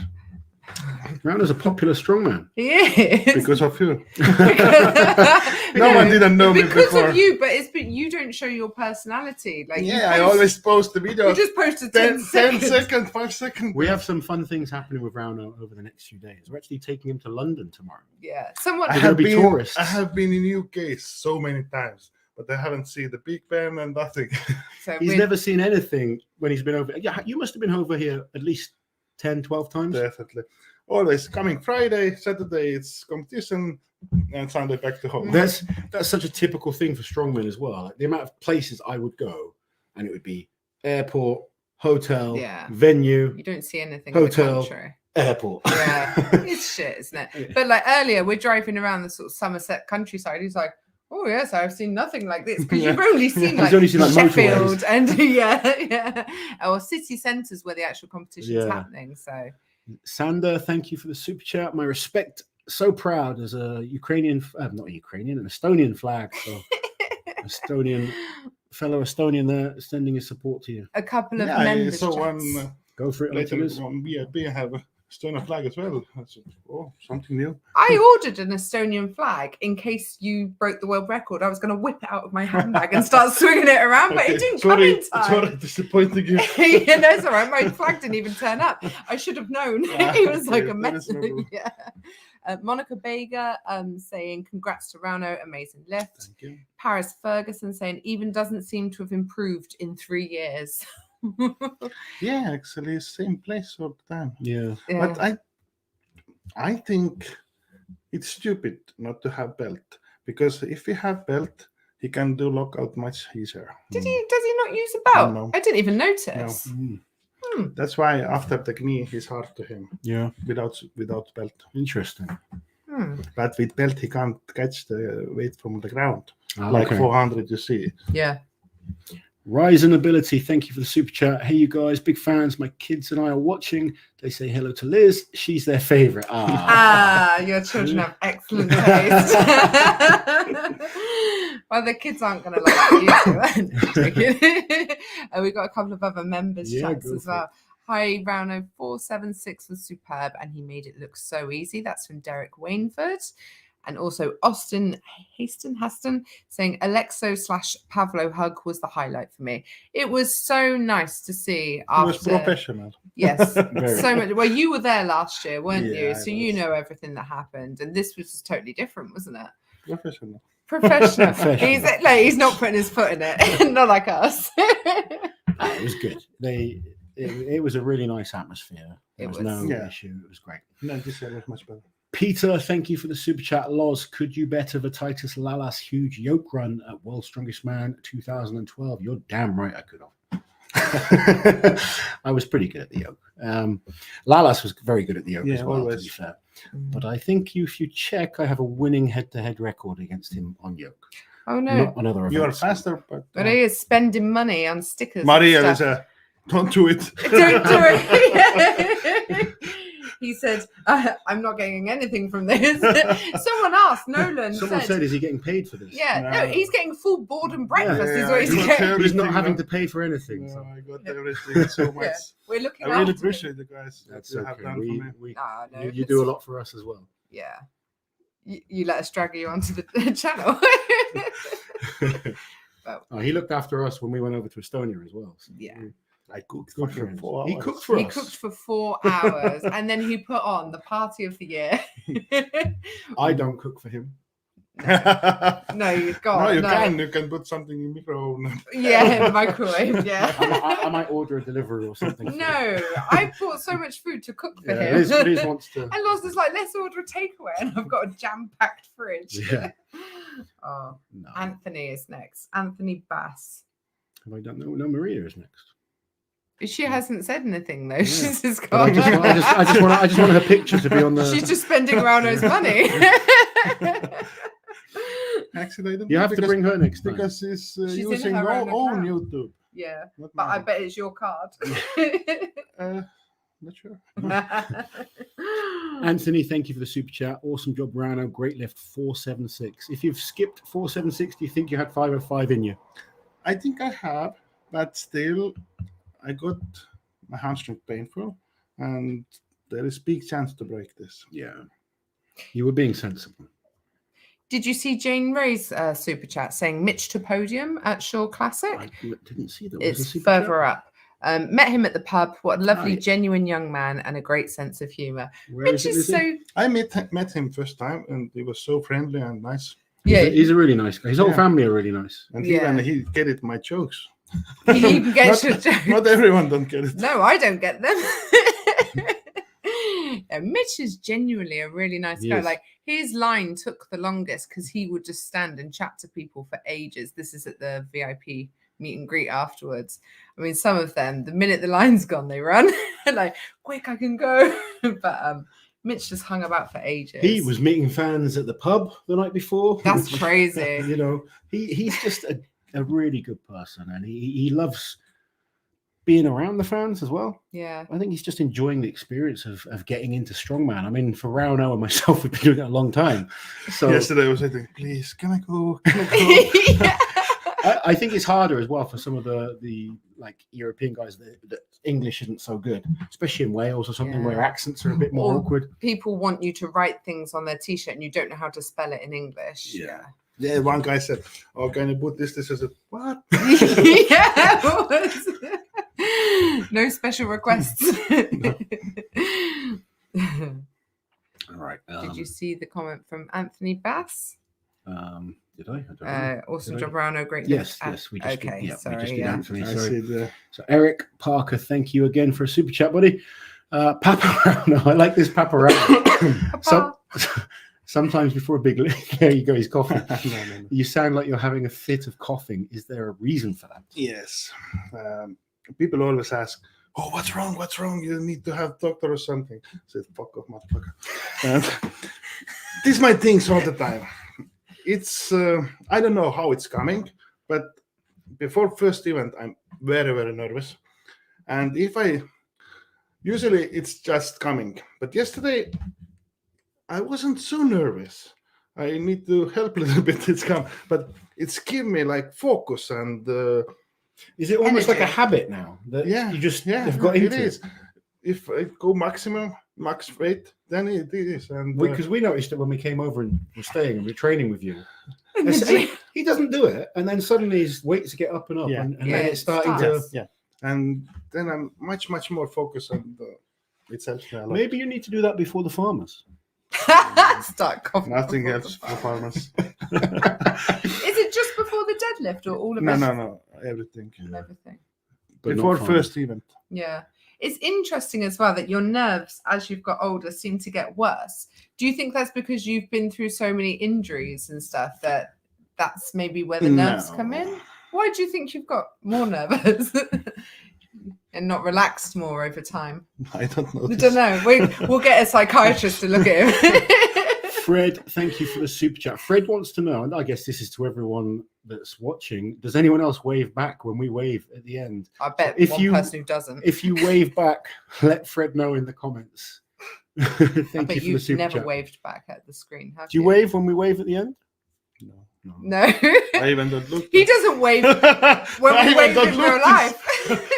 S2: Rauno's a popular strongman.
S1: He is.
S3: Because of you.
S1: No
S3: one didn't know me
S1: because
S3: before.
S1: of you, but you don't show your personality. Like
S3: I always post the video.
S1: You just posted
S3: 10
S1: 10 seconds.
S3: seconds, 5 seconds.
S2: We have some fun things happening with Rauno over the next few days. We're actually taking him to London tomorrow.
S1: Yeah, someone.
S2: They're gonna be tourists.
S3: I have been in UK so many times, but I haven't seen the Big Ben and nothing.
S1: So
S2: He's never seen anything when he's been over. Yeah, you must have been over here at least 10, 12 times.
S3: Definitely. Always coming Friday, Saturday it's competition, and Sunday back to home.
S2: That's such a typical thing for strongmen as well. Like the amount of places I would go, and it would be airport, hotel, venue.
S1: You don't see anything
S2: hotel,
S1: in the country.
S2: Airport.
S1: Yeah, it's shit, isn't it? Yeah. But like earlier, we're driving around the sort of Somerset countryside. He's like, "Oh yes, I've seen nothing like this," because you've only seen like Sheffield and or city centres where the actual competition is happening. So, Sander,
S2: thank you for the super chat. My respect. So proud as a Ukrainian, not Ukrainian, an Estonian flag. So Estonian fellow Estonian there sending his support to you.
S1: A couple of members.
S3: So
S2: go for it.
S3: Later on VIP have a Estonian flag as well. Oh, something new.
S1: I ordered an Estonian flag in case you broke the world record. I was going to whip it out of my handbag and start swinging it around, but it didn't come in time.
S3: Sorry, disappointing you.
S1: Yeah, that's all right. My flag didn't even turn up. I should have known. It was like a mess. Yeah. Monica Bager saying, congrats to Rauno, amazing lift.
S3: Thank you.
S1: Paris Ferguson saying, even doesn't seem to have improved in 3 years.
S3: Yeah, actually, same place all the time.
S2: Yeah.
S3: But I think it's stupid not to have belt, because if he have belt, he can do lockout much easier.
S1: Does he not use a belt?
S3: No.
S1: I didn't even notice.
S3: No. That's why after the knee, it's hard to him.
S2: Yeah.
S3: Without belt.
S2: Interesting.
S3: But with belt, he can't catch the weight from the ground. Like 400, you see.
S1: Yeah.
S2: Rise in Ability, thank you for the super chat. Hey, you guys, big fans. My kids and I are watching. They say hello to Liz. She's their favorite.
S1: Your children have excellent taste. Well, the kids aren't going to like you. We've got a couple of other members chats as well. Hi, Rauno 476 was superb, and he made it look so easy. That's from Derek Wainford. And also Austin Haston saying Alexo/Pavlo hug was the highlight for me. It was so nice to see. After,
S3: it was professional.
S1: Yes, so much. Well, you were there last year, weren't you? So you know everything that happened. And this was just totally different, wasn't it? Professional. He's not putting his foot in it. Not like us.
S2: It was good. It was a really nice atmosphere. There was no issue. It was great.
S3: No, this year was much better.
S2: Peter, thank you for the super chat. Loz, could you bet over Titus Lalas' huge yoke run at World's Strongest Man 2012? You're damn right I could have. I was pretty good at the yoke. Lalas was very good at the yoke as well, to be fair. But I think if you check, I have a winning head-to-head record against him on yoke.
S1: Oh, no.
S2: Not on other events.
S3: You are faster,
S1: but he is spending money on stickers.
S3: Maria is don't do it.
S1: Don't do it. He said, I'm not getting anything from this. Someone asked, Nolan
S2: Someone said, is he getting paid for this?
S1: Yeah, no, he's getting full board and breakfast is what he's getting.
S2: He's not having to pay for anything.
S3: No, I got everything so much.
S1: We're looking
S3: I really appreciate you guys.
S2: That's okay.
S3: Have done for me.
S2: You do a lot for us as well.
S1: Yeah. You let us drag you onto the channel.
S2: He looked after us when we went over to Estonia as well. So
S1: yeah.
S3: I cooked for 4 hours.
S2: He cooked for us.
S1: He cooked for 4 hours, and then he put on the party of the year.
S2: I don't cook for him.
S1: No, you've got.
S3: No, you can. You can put something in micro.
S1: Yeah, microwave. Yeah.
S2: I might order a delivery or something.
S1: No, I bought so much food to cook for him.
S2: Liz wants to.
S1: And Loz is like, let's order a takeaway, and I've got a jam-packed fridge.
S2: Yeah.
S1: Oh, no. Anthony is next. Anthony Bass.
S2: Have I done? No, Maria is next.
S1: She hasn't said anything though. Yeah. She's just gone.
S2: I just want her picture to be on the.
S1: She's just spending Rauno's money.
S3: Actually, I don't
S2: You
S3: know,
S2: have to bring her next time.
S3: because she's
S1: in
S3: using
S1: her
S3: own
S1: own account.
S3: YouTube.
S1: Yeah,
S3: Not
S1: but I
S3: mine.
S1: bet it's your card.
S3: Not sure.
S2: Anthony, thank you for the super chat. Awesome job, Rauno. Great lift, 476. If you've skipped 476, do you think you had 505 in you?
S3: I think I have, but still, I got my hamstring painful, and there is big chance to break this.
S2: Yeah. You were being sensible.
S1: Did you see Jane Ray's super chat saying Mitch to podium at Shaw Classic?
S2: I didn't see that.
S1: It's further up. Met him at the pub. What a lovely,
S2: Right.
S1: genuine young man and a great sense of humor.
S2: Where
S1: Mitch
S2: is
S1: is
S2: it?
S1: so.
S3: I met him first time, and he was so friendly and nice.
S1: Yeah,
S2: He's a really nice guy. His whole
S3: Yeah.
S2: family are really nice.
S3: And
S1: Yeah.
S3: even he get it my jokes.
S1: he even gets your jokes.
S3: Not everyone don't get it.
S1: No, I don't get them. Yeah, Mitch is genuinely a really nice
S2: He
S1: guy.
S2: is.
S1: Like his line took the longest because he would just stand and chat to people for ages. This is at the VIP meet and greet afterwards. I mean, some of them, the minute the line's gone, they run. Like, quick, I can go. But Mitch just hung about for ages.
S2: He was meeting fans at the pub the night before.
S1: That's crazy.
S2: You know, he's just a really good person, and he loves being around the fans as well.
S1: Yeah.
S2: I think he's just enjoying the experience of getting into strongman. I mean, for Rauno and myself, we've been doing it a long time. So
S3: Yesterday I was saying, please, can I go? Can I go?
S1: Yeah.
S2: I think it's harder as well for some of the like European guys that English isn't so good, especially in Wales or something where
S1: Yeah.
S2: accents are a bit more
S1: Or-
S2: awkward.
S1: People want you to write things on their t-shirt and you don't know how to spell it in English.
S2: Yeah.
S3: Yeah, one guy said, "Oh, can you put this?" I said, "What?"
S1: Yeah. It was. No special requests.
S2: All right.
S1: Did you see the comment from Anthony Bass?
S2: Did I? I don't know.
S1: Awesome
S2: Did I?
S1: job, Rauno. Great.
S2: Yes,
S1: lift.
S2: yes, we just
S1: Okay,
S2: did, yeah,
S1: sorry,
S2: we just did
S1: yeah.
S2: Anthony.
S3: I
S2: Sorry.
S3: said,
S2: So Eric Parker, thank you again for a super chat, buddy. Paparano, I like this Paparano. Sometimes before a big lift, there you go, he's coughing.
S3: no.
S2: You sound like you're having a fit of coughing. Is there a reason for that?
S3: Yes. People always ask, "Oh, what's wrong? What's wrong? You need to have doctor or something." I said, "Fuck off, motherfucker." And these my things all the time. It's I don't know how it's coming, but before first event, I'm very, very nervous. And usually it's just coming. But yesterday, I wasn't so nervous. I need to help a little bit. It's come, but it's given me like focus and
S2: Is it almost like a
S1: Energy.
S2: habit now that you just have got
S3: it
S2: into
S3: is. If I go max weight, then it is. And
S2: Because we noticed it when we came over and were staying and we're training with you. He doesn't do it, and then suddenly his weights get up and up,
S3: Yeah.
S2: and
S1: Yeah,
S2: then
S1: it
S2: it's starting
S1: starts.
S2: to.
S3: and then I'm much more focused on it helps me a lot.
S2: Maybe you need to do that before the farmers.
S1: Start coughing.
S3: Nothing
S1: before
S3: else
S1: the
S3: for farmers.
S1: Is it just before the deadlift or all of it?
S3: No, everything.
S1: Everything.
S2: But
S3: Before
S2: not farmers.
S3: first event.
S1: Yeah. It's interesting as well that your nerves, as you've got older, seem to get worse. Do you think that's because you've been through so many injuries and stuff that's maybe where the nerves come in? Why do you think you've got more nervous and not relaxed more over time?
S3: I don't know.
S1: I don't know. We'll get a psychiatrist to look at him.
S2: Fred, thank you for the super chat. Fred wants to know, and I guess this is to everyone that's watching, does anyone else wave back when we wave at the end?
S1: I bet
S2: If
S1: one
S2: you-
S1: person who doesn't.
S2: If you wave back, let Fred know in the comments.
S1: I
S2: Thank you
S1: bet
S2: for the
S1: you've
S2: super
S1: never
S2: chat.
S1: waved back at the screen, have
S2: Do you wave when we wave at the end?
S3: No.
S1: No.
S3: I even don't look.
S1: He doesn't wave when
S3: I
S1: we
S3: even
S1: wave
S3: don't
S1: in
S3: look
S1: real
S3: this.
S1: life.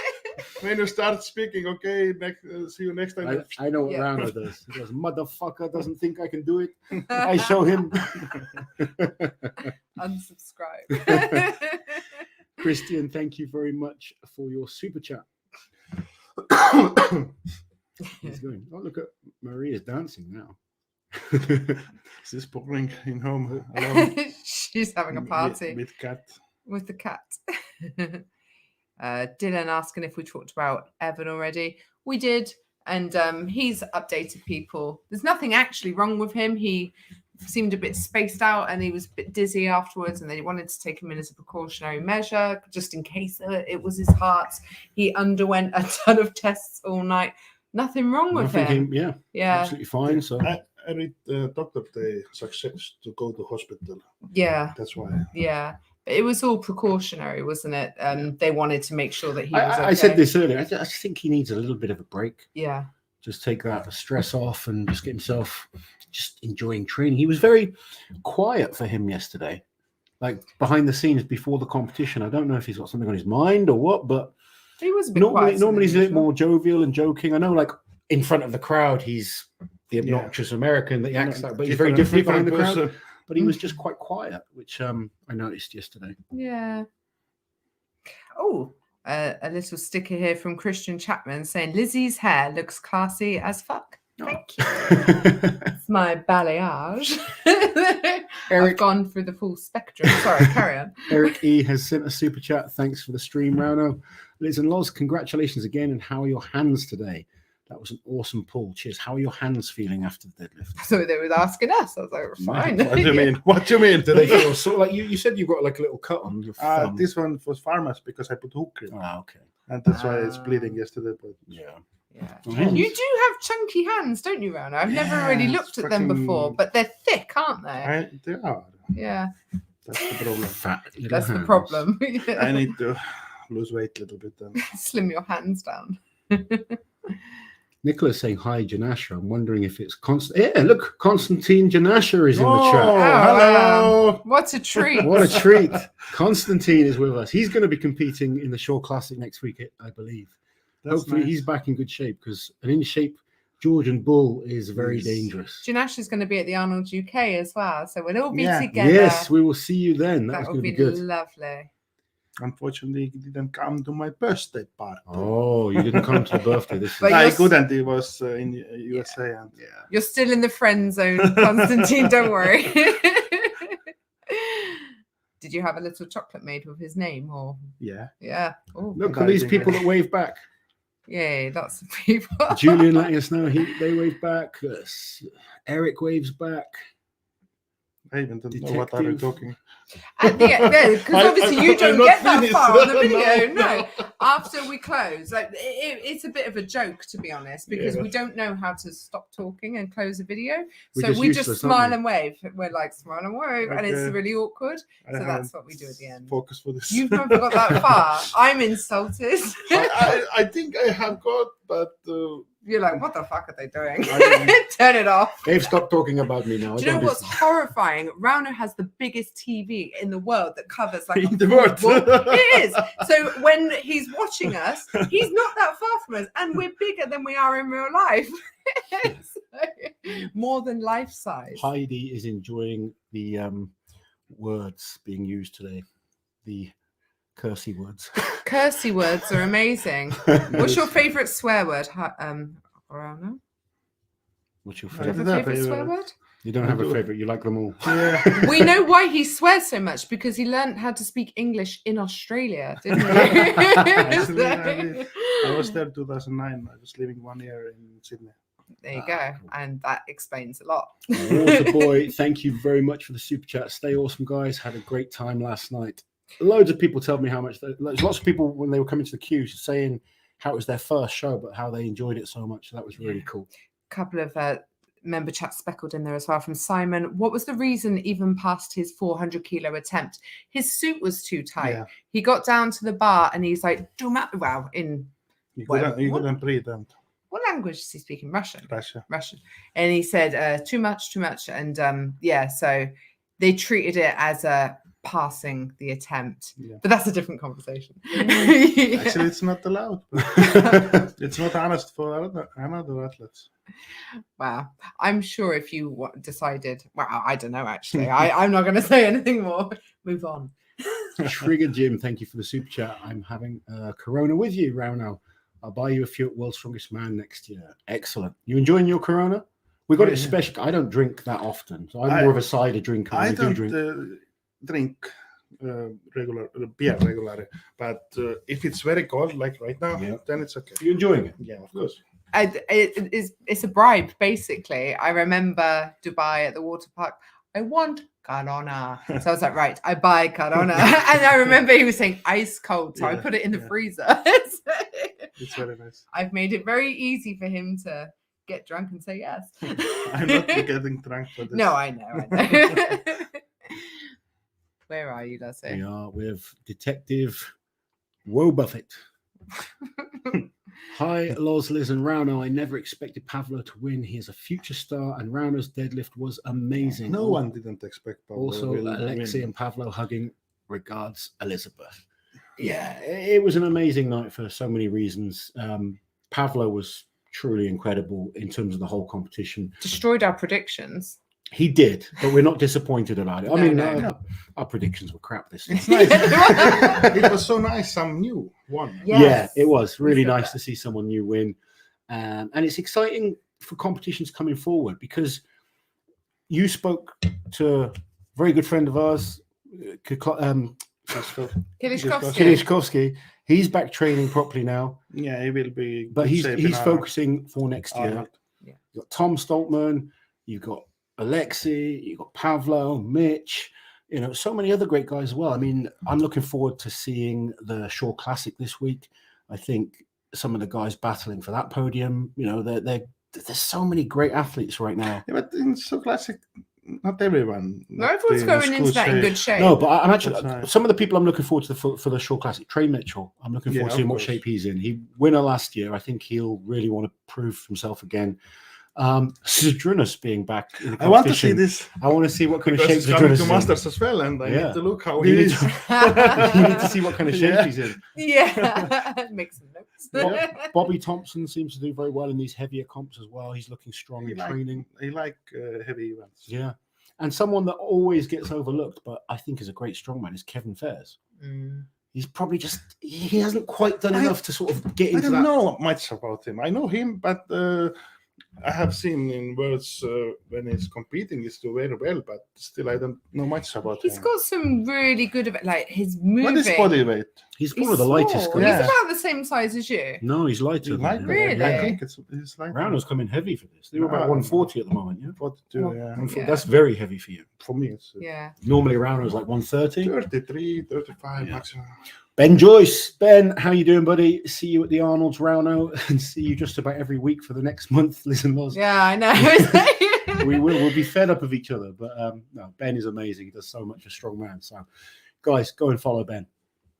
S3: When you start speaking, okay, see you next time.
S2: I know what
S1: Yeah.
S2: Rauno does. He goes, motherfucker doesn't think I can do it. I show him.
S1: Unsubscribe.
S2: Christian, thank you very much for your super chat. He's going, oh, look at Maria's dancing now.
S3: Is this boring in home alone?
S1: She's having a party
S3: with cat.
S1: with the cat. Dylan asking if we talked about Evan already. We did, and he's updated people. There's nothing actually wrong with him. He seemed a bit spaced out and he was a bit dizzy afterwards, and they wanted to take him in as a precautionary measure just in case it was his heart. He underwent a ton of tests all night. Nothing wrong with him.
S2: Yeah,
S1: Yeah.
S2: absolutely fine. So
S3: every doctor they suggest to go to hospital.
S1: Yeah.
S3: That's why.
S1: Yeah. It was all precautionary, wasn't it? They wanted to make sure that he was okay.
S2: I said this earlier. I just think he needs a little bit of a break.
S1: Yeah.
S2: Just take that stress off and just get himself just enjoying training. He was very quiet for him yesterday, like behind the scenes before the competition. I don't know if he's got something on his mind or what, but
S1: he was a bit quiet.
S2: Normally he's a bit more jovial and joking. I know, like in front of the crowd, he's the obnoxious American that he acts like, but he's very different behind the crowd. But he was just quite quiet, which I noticed yesterday.
S1: Yeah. Oh, a little sticker here from Christian Chapman saying Lizzie's hair looks classy as fuck. Thank you. It's my balayage. I've gone through the full spectrum. Sorry, carry on.
S2: Eric E has sent a super chat. Thanks for the stream, Rauno. Liz and Loz, congratulations again. And how are your hands today? That was an awesome pull. Cheers. How are your hands feeling after the deadlift?
S1: So they were asking us. I was like, fine.
S3: What do you mean? What do you mean?
S2: Do they feel sort of like you said you've got like a little cut on your thumb?
S3: This one was farmer's because I put hook in.
S2: Ah, okay.
S3: And that's why it's bleeding yesterday. But
S2: yeah.
S1: You do have chunky hands, don't you, Rauno? I've never really looked at them before, but they're thick, aren't they?
S3: They are.
S1: Yeah.
S3: That's the problem.
S1: That's the problem.
S3: I need to lose weight a little bit then.
S1: Slim your hands down.
S2: Nicholas saying hi, Janasha. I'm wondering if it's Constant. Yeah, look, Constantine Janasha is in the chat.
S3: Hello!
S1: What a treat!
S2: What a treat! Constantine is with us. He's going to be competing in the Shore Classic next week, I believe. Hopefully, he's back in good shape because an in shape Georgian bull is very dangerous.
S1: Janash is going to be at the Arnold UK as well, so we'll all be together.
S2: Yes, we will see you then. That
S1: would be
S2: good.
S1: Lovely.
S3: Unfortunately, he didn't come to my birthday party.
S2: Oh, you didn't come to the birthday.
S3: I couldn't. He was in USA. And
S1: You're still in the friend zone, Constantine. Don't worry. Did you have a little chocolate made with his name, or?
S3: Yeah.
S1: Ooh,
S2: look at these people that wave back.
S1: Yay, lots of people.
S2: Julian letting us know they wave back. Eric waves back.
S3: I even don't know what I'm talking.
S1: At the end, because obviously you don't get that far on the video. No, after we close, like it's a bit of a joke, to be honest, because we don't know how to stop talking and close a video. So we just smile and wave. We're like smile and wave, and it's really awkward. So that's what we do at the end.
S3: Focus for this.
S1: You've never got that far. I'm insulted.
S3: I think I have got, but.
S1: You're like, what the fuck are they doing? Turn it off.
S2: They've stopped talking about me now.
S1: Do you know what's horrifying? Rauno has the biggest TV in the world that covers like
S3: in the world.
S1: It is. So when he's watching us, he's not that far from us, and we're bigger than we are in real life. So, more than life size.
S2: Heidi is enjoying the words being used today. The cursey words.
S1: Cursey words are amazing. What's your favorite swear word, Rauno?
S2: What's your
S1: Do you have a favorite swear word?
S2: You don't have a favorite. You like them all.
S3: Yeah.
S1: We know why he swears so much, because he learned how to speak English in Australia, didn't he?
S3: Actually, I was there 2009. I was living 1 year in Sydney.
S1: There you go. And that explains a lot.
S2: Water boy, thank you very much for the super chat. Stay awesome, guys. Had a great time last night. Loads of people tell me how much. There's lots of people when they were coming to the queue saying how it was their first show, but how they enjoyed it so much. So that was really cool.
S1: A couple of member chats speckled in there as well from Simon. What was the reason even past his 400 kilo attempt? His suit was too tight. Yeah. He got down to the bar and he's like, wow, in
S3: you couldn't breathe.
S1: What language is he speaking? Russian.
S3: Russian.
S1: And he said, too much. And so they treated it as a passing the attempt, but that's a different conversation.
S3: Actually, it's not allowed. It's not honest for another athletes.
S1: Wow, I'm sure if you decided, well, I don't know. Actually, I'm not going to say anything more. Move on.
S2: Trigger Jim, thank you for the super chat. I'm having Corona with you, Rauno. I'll buy you a few at World's Strongest Man next year. Excellent. You enjoying your Corona? We got it special. I don't drink that often, so I'm more of a cider drinker.
S3: I don't drink beer regularly, but if it's very cold like right now, then it's okay.
S2: You're enjoying it?
S3: Yeah, of course.
S1: It's a bribe, basically. I remember Dubai at the water park. I want Corona. So I was like, right, I buy Corona. And I remember he was saying ice cold, so I put it in the freezer.
S3: It's very nice.
S1: I've made it very easy for him to get drunk and say yes.
S3: I'm not getting drunk for this.
S1: No, I know. Where are you, Lassie?
S2: We are with Detective Woe Buffett. Hi, Loz, Liz, and Rauno. I never expected Pavlo to win. He is a future star, and Rauno's deadlift was amazing.
S3: No one didn't expect Pavlo.
S2: Also,
S3: will
S2: Alexi
S3: win.
S2: and Pavlo hugging. Regards, Elizabeth. Yeah, it was an amazing night for so many reasons. Pavlo was truly incredible in terms of the whole competition.
S1: Destroyed our predictions.
S2: He did, but we're not disappointed about it. I
S1: No,
S2: mean,
S1: no.
S2: Our predictions were crap this time.
S3: It's nice. It was so nice. Some new one.
S1: Yes.
S2: Yeah, it was really
S1: said
S2: nice
S1: that.
S2: to see someone new win. And it's exciting for competitions coming forward because you spoke to a very good friend of ours,
S1: Kilishkovsky.
S2: Kilishkovsky. He's back training properly now,
S3: Yeah, he will be.
S2: but
S3: good shape in
S2: he's
S3: our-
S2: focusing for next year.
S3: Arnold.
S1: Yeah.
S2: You've got Tom Stoltman, you've got Alexi, you've got Pavlo, Mitch, so many other great guys as well. I mean, I'm looking forward to seeing the Shore Classic this week. I think some of the guys battling for that podium, there's so many great athletes right now.
S3: Yeah, but in so classic, not everyone.
S1: No,
S3: not
S1: everyone's
S3: in
S1: going into
S3: school
S1: that in
S3: shape.
S1: good shape.
S2: No, but I'm actually
S3: That's right.
S2: some of the people I'm looking forward to for the Shore Classic. Trey Mitchell, I'm looking forward
S3: Yeah,
S2: to seeing
S3: of
S2: what
S3: course.
S2: shape he's in. He winner last year. I think he'll really want to prove himself again. Zadrunas being back in the
S3: I want to see
S2: competition.
S3: this
S2: I want to see what kind of
S3: because
S2: shape
S3: it's coming
S2: Zadrunas
S3: to
S2: is in.
S3: Masters as well, and I
S2: Yeah.
S3: need to look how
S2: You
S3: he
S2: need
S3: is.
S2: to- you need to see what kind of shape
S3: Yeah.
S2: he's in.
S1: Yeah. Make some notes.
S2: Bobby Thompson seems to do very well in these heavier comps as well. He's looking strong in training.
S3: I like heavy events.
S2: Yeah. And someone that always gets overlooked, but I think is a great strongman, is Kevin Fairs.
S1: Mm.
S2: He's probably he hasn't quite done enough to sort of get
S3: I
S2: into
S3: don't
S2: that.
S3: know much about him. I know him, but I have seen in words when he's competing, he's doing very well, but still I don't know much about
S1: He's
S3: him.
S1: got some really good, like his moving.
S3: What is body weight?
S2: He's
S1: He's
S2: one of the lightest
S1: small.
S2: guys.
S3: Yeah.
S1: He's about the same size as you.
S2: No, he's lighter.
S3: You
S2: than
S3: like
S2: him.
S3: that?
S1: Really?
S3: I think it's like
S2: Rauno's coming heavy for this. They were about
S3: Ah.
S2: 140 at the moment, yeah?
S3: 42,
S1: Well,
S3: yeah.
S1: Yeah.
S2: That's very heavy for you.
S3: For me, it's
S1: Yeah.
S2: Normally Rauno's like 130.
S3: 33, 35
S2: Yeah.
S3: maximum.
S2: Ben Joyce. Ben, how you doing, buddy? See you at the Arnold's Rauno and see you just about every week for the next month. Listen, Loz.
S1: Yeah, I know.
S2: We'll be fed up of each other. But no, Ben is amazing. He does so much for strong man. So guys, go and follow Ben.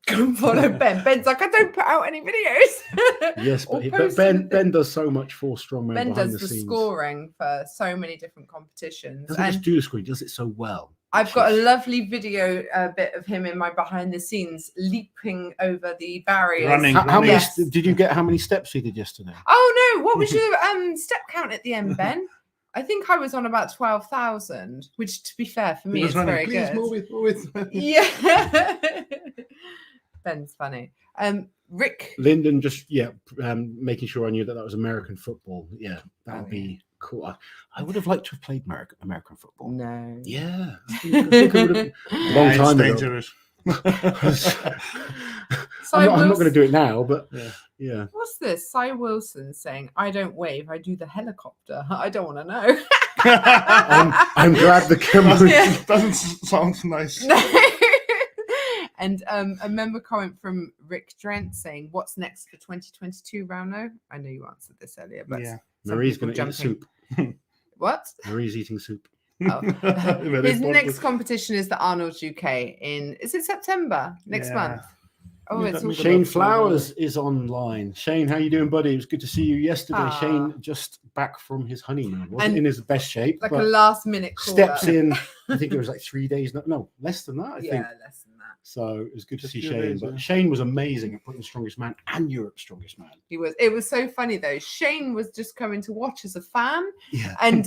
S1: Go and follow Ben. Ben's like, I don't put out any videos.
S2: Yes,
S1: Or
S2: but
S1: post
S2: Ben
S1: anything.
S2: does so much for strongman
S1: Ben
S2: behind
S1: does
S2: the
S1: the
S2: scenes.
S1: scoring for so many different competitions.
S2: Doesn't
S1: And
S2: just do the screen, does it so well.
S1: I've got a lovely video bit of him in my behind the scenes leaping over the barriers.
S3: Running.
S2: How many
S1: Yes.
S2: did you get? How many steps he did yesterday?
S1: Oh no, what was your step count at the end, Ben? I think I was on about 12,000, which to be fair for me
S3: He was
S1: is
S3: running,
S1: very
S3: please
S1: good.
S3: move it.
S1: Yeah. Ben's funny. Rick.
S2: Lyndon just making sure I knew that was American football. Yeah, that would
S1: Oh,
S2: be cool. I would have liked to have played American football.
S1: No.
S2: Yeah, I think I would have, a long
S3: It's
S2: time ago.
S3: dangerous.
S1: Cy
S2: I'm not going to
S1: Wilson-
S2: do it now, but
S3: Yeah.
S2: yeah.
S1: What's this? Cy Wilson saying, I don't wave, I do the helicopter. I don't want to know.
S2: I'm glad the camera.
S1: Yeah.
S3: Doesn't sound nice.
S1: And a member comment from Rick Drent saying, what's next for 2022, Rauno? I know you answered this earlier, but
S3: Yeah.
S1: some
S2: Marie's
S1: people
S2: going to eat
S1: jumping.
S2: soup.
S1: What?
S2: Marie's eating soup.
S1: Oh.
S3: Very
S1: His
S3: important.
S1: next competition is the Arnold's UK is it September next
S3: Yeah.
S1: month? Oh, it's all
S2: Shane Flowers is online. Shane, how you doing, buddy? It was good to see you yesterday.
S1: Ah.
S2: Shane just back from his honeymoon. Wasn't
S1: And
S2: in his best shape,
S1: like a
S2: but
S1: last minute call.
S2: steps in. I think it was like 3 days. No, less than that. I
S1: Yeah,
S2: think.
S1: less than that.
S2: So it was good to
S3: Just
S2: see
S3: a few
S2: Shane.
S3: days,
S2: But
S3: yeah.
S2: Shane was amazing at putting Strongest Man and Europe's Strongest Man.
S1: He was. It was so funny though. Shane was just coming to watch as a fan,
S2: Yeah.
S1: and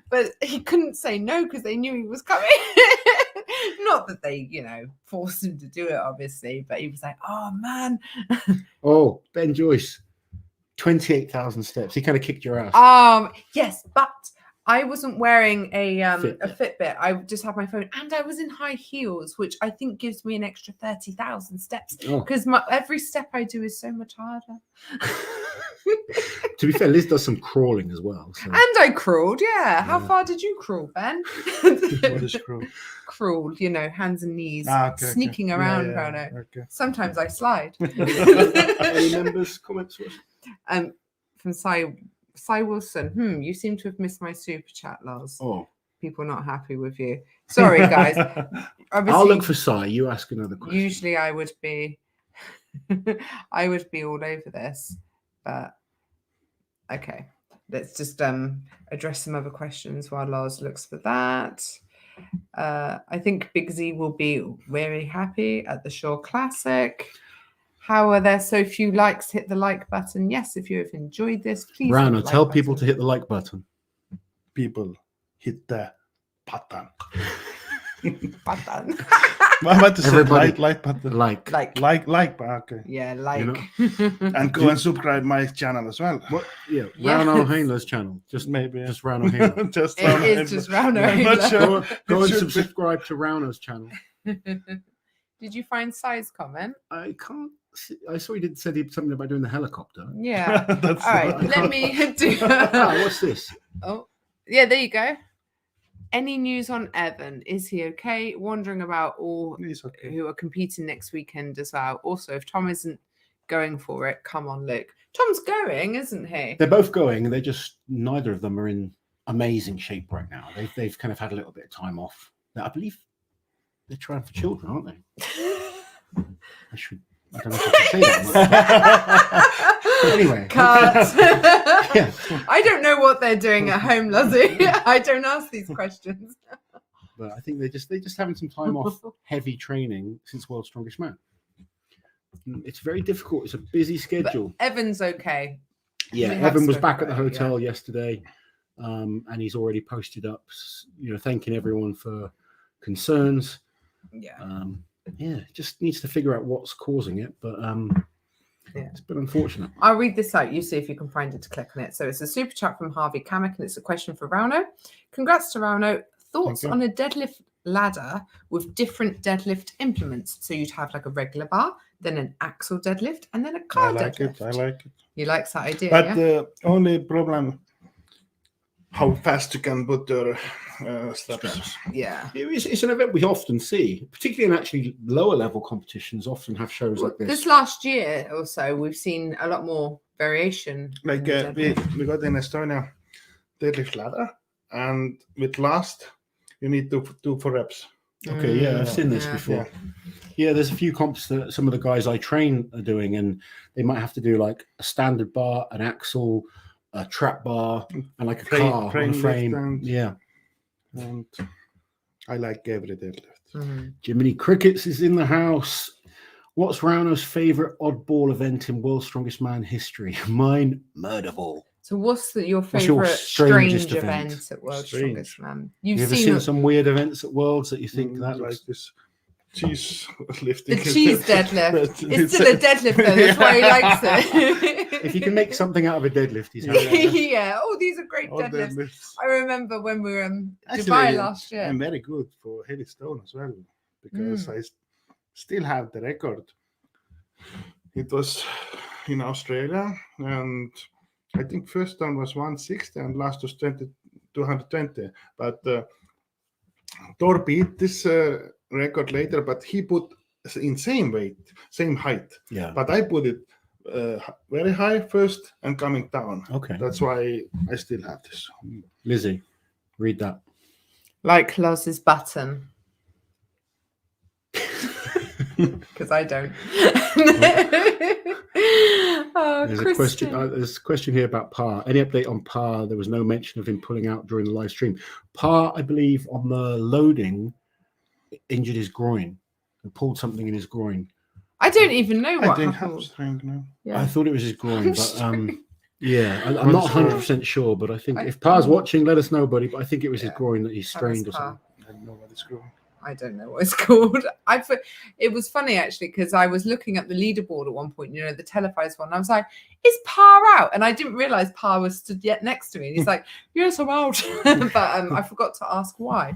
S1: but he couldn't say no because they knew he was coming. Not that they, forced him to do it, obviously, but he was like, "Oh man."
S2: Oh, Ben Joyce, 28,000 steps. He kind of kicked your ass.
S1: Yes, but I wasn't wearing a
S2: Fitbit.
S1: Fitbit. I just had my phone, and I was in high heels, which I think gives me an extra 30,000 steps
S2: Oh.
S1: because every step I do is so much harder.
S2: To be fair, Liz does some crawling as well. So.
S1: And I crawled, yeah. How
S2: Yeah.
S1: far did you crawl, Ben?
S3: What is cruel?
S1: Crawled, hands and knees,
S3: Okay,
S1: sneaking
S3: okay.
S1: around,
S3: Yeah,
S1: Rauno.
S3: okay.
S1: Sometimes I slide.
S2: Any members, comments?
S1: From Cy Wilson. You seem to have missed my super chat, Lars.
S2: Oh,
S1: People not happy with you. Sorry, guys.
S2: I'll look for Cy. You ask another question.
S1: Usually I would be I would be all over this, but okay. Let's just address some other questions while Lars looks for that. I think Big Z will be very happy at the Shore Classic. How are there so few likes? Hit the like button. Yes, if you have enjoyed this, please.
S2: Rauno, tell people to hit the like button.
S3: People hit the button.
S1: Button.
S3: What to say?
S2: Everybody,
S3: Like button.
S2: Like.
S3: Like. Okay.
S1: Yeah, like.
S3: And go and subscribe my channel as well.
S2: What? Yeah,
S1: Yes.
S2: Rauno Heinla's channel. Just
S3: Maybe.
S2: Just Rauno Heinla.
S3: Just
S1: It is just Rauno
S3: I'm not
S1: Heinla.
S3: sure.
S2: Go and
S3: It should be.
S2: subscribe to Rauno's channel.
S1: Did you find Cy's comment?
S2: I can't see. I saw he said he something about doing the helicopter.
S1: Yeah.
S3: That's
S1: All right,
S3: not-
S1: let me do.
S2: What's this?
S1: Oh, yeah, there you go. Any news on Evan? Is he okay? Wondering about all
S3: It's okay.
S1: who are competing next weekend as well. Also, if Tom isn't going for it, come on, Luke. Tom's going, isn't he?
S2: They're both going. They're just neither of them are in amazing shape right now. They've kind of had a little bit of time off. Now, I believe they're trying for children, aren't they? I don't know if I can say that. But anyway.
S1: Cut.
S2: Yeah.
S1: I don't know what they're doing at home, Luzzy. I don't ask these questions.
S2: But I think they're just having some time off heavy training since World's Strongest Man. It's very difficult. It's a busy schedule.
S1: But Evan's okay.
S2: Yeah,
S1: we have
S2: Evan was
S1: spoken
S2: back at the
S1: about it,
S2: hotel yesterday, and he's already posted up, thanking everyone for concerns.
S1: Yeah.
S2: Yeah, just needs to figure out what's causing it, but it's been unfortunate.
S1: I'll read this out. You see if you can find it to click on it. So it's a super chat from Harvey Kamek, and it's a question for Rauno. Congrats to Rauno. Thoughts
S3: Thank you.
S1: on a deadlift ladder with different deadlift implements? So you'd have like a regular bar, then an axle deadlift, and then a
S3: I
S1: car
S3: like
S1: deadlift.
S3: it. I like it.
S1: He likes that idea,
S3: But
S1: yeah?
S3: the only problem, how fast you can put your steps.
S1: Yeah.
S2: It's an event we often see, particularly in actually lower level competitions, often have shows like this.
S1: This last year or so, we've seen a lot more variation.
S3: Like
S1: in the deadlift.
S3: we got in Estonia deadlift ladder, and with last you need to do 4 reps.
S2: Okay, yeah, I've seen this
S1: Yeah.
S2: before. Yeah, there's a few comps that some of the guys I train are doing, and they might have to do like a standard bar, an axle, a trap bar, and like a car on a
S3: lift
S2: frame.
S3: and-
S2: Yeah.
S3: And I like every deadlift.
S1: Mhm.
S2: Jiminy Crickets is in the house. What's Rauno's favorite oddball event in World's Strongest Man history? Mine, Murder Ball.
S1: So what's your
S2: What's your
S1: favorite strange
S2: strangest event?
S1: event at World's
S3: Strange.
S1: Strongest Man?
S2: Have
S1: You've
S2: you ever
S1: seen,
S2: seen some weird events at Worlds that you think
S3: Mm,
S2: that
S3: like
S2: looks...
S3: this cheese lifting.
S1: the cheese deadlift. It's still a deadlift though. That's why he likes it.
S2: If you can make something out of a deadlift, he's happy.
S1: Yeah. Oh, these are great
S3: All
S1: deadlifts.
S3: deadlifts.
S1: I remember when we were in
S3: Actually,
S1: Dubai last year.
S3: I'm very good for heavy stone as well because I still have the record. It was in Australia, and I think first stone was 160 and last was 220. But Thor beat this record later, but he put in same weight, same height.
S2: Yeah.
S3: But I put it very high first and coming down.
S2: Okay.
S3: That's why I still have this.
S2: Lizzie, read that.
S1: Like Loz's button. Because I don't. Oh,
S2: There's
S1: Christian.
S2: there's a question here about Parr. Any update on Parr? There was no mention of him pulling out during the live stream. Parr, I believe, on the loading, injured his groin. He pulled something in his groin.
S1: I don't even know
S3: I
S1: what
S3: think have
S1: happened.
S3: strength now.
S1: Yeah.
S2: I thought it was his groin, but
S1: Hamstring.
S2: yeah, I'm not 100% sure. But I think if Parr's watching, let us know, buddy. But I think it was his
S1: Yeah.
S2: groin that he strained or
S1: Parr.
S2: something.
S3: I don't know what it's going.
S1: I don't know what it's called. It was funny actually because I was looking at the leaderboard at one point, the televised one. And I was like, "Is Parr out?" And I didn't realize Parr was stood yet next to me. And he's like, "Yes, I'm out," but I forgot to ask why.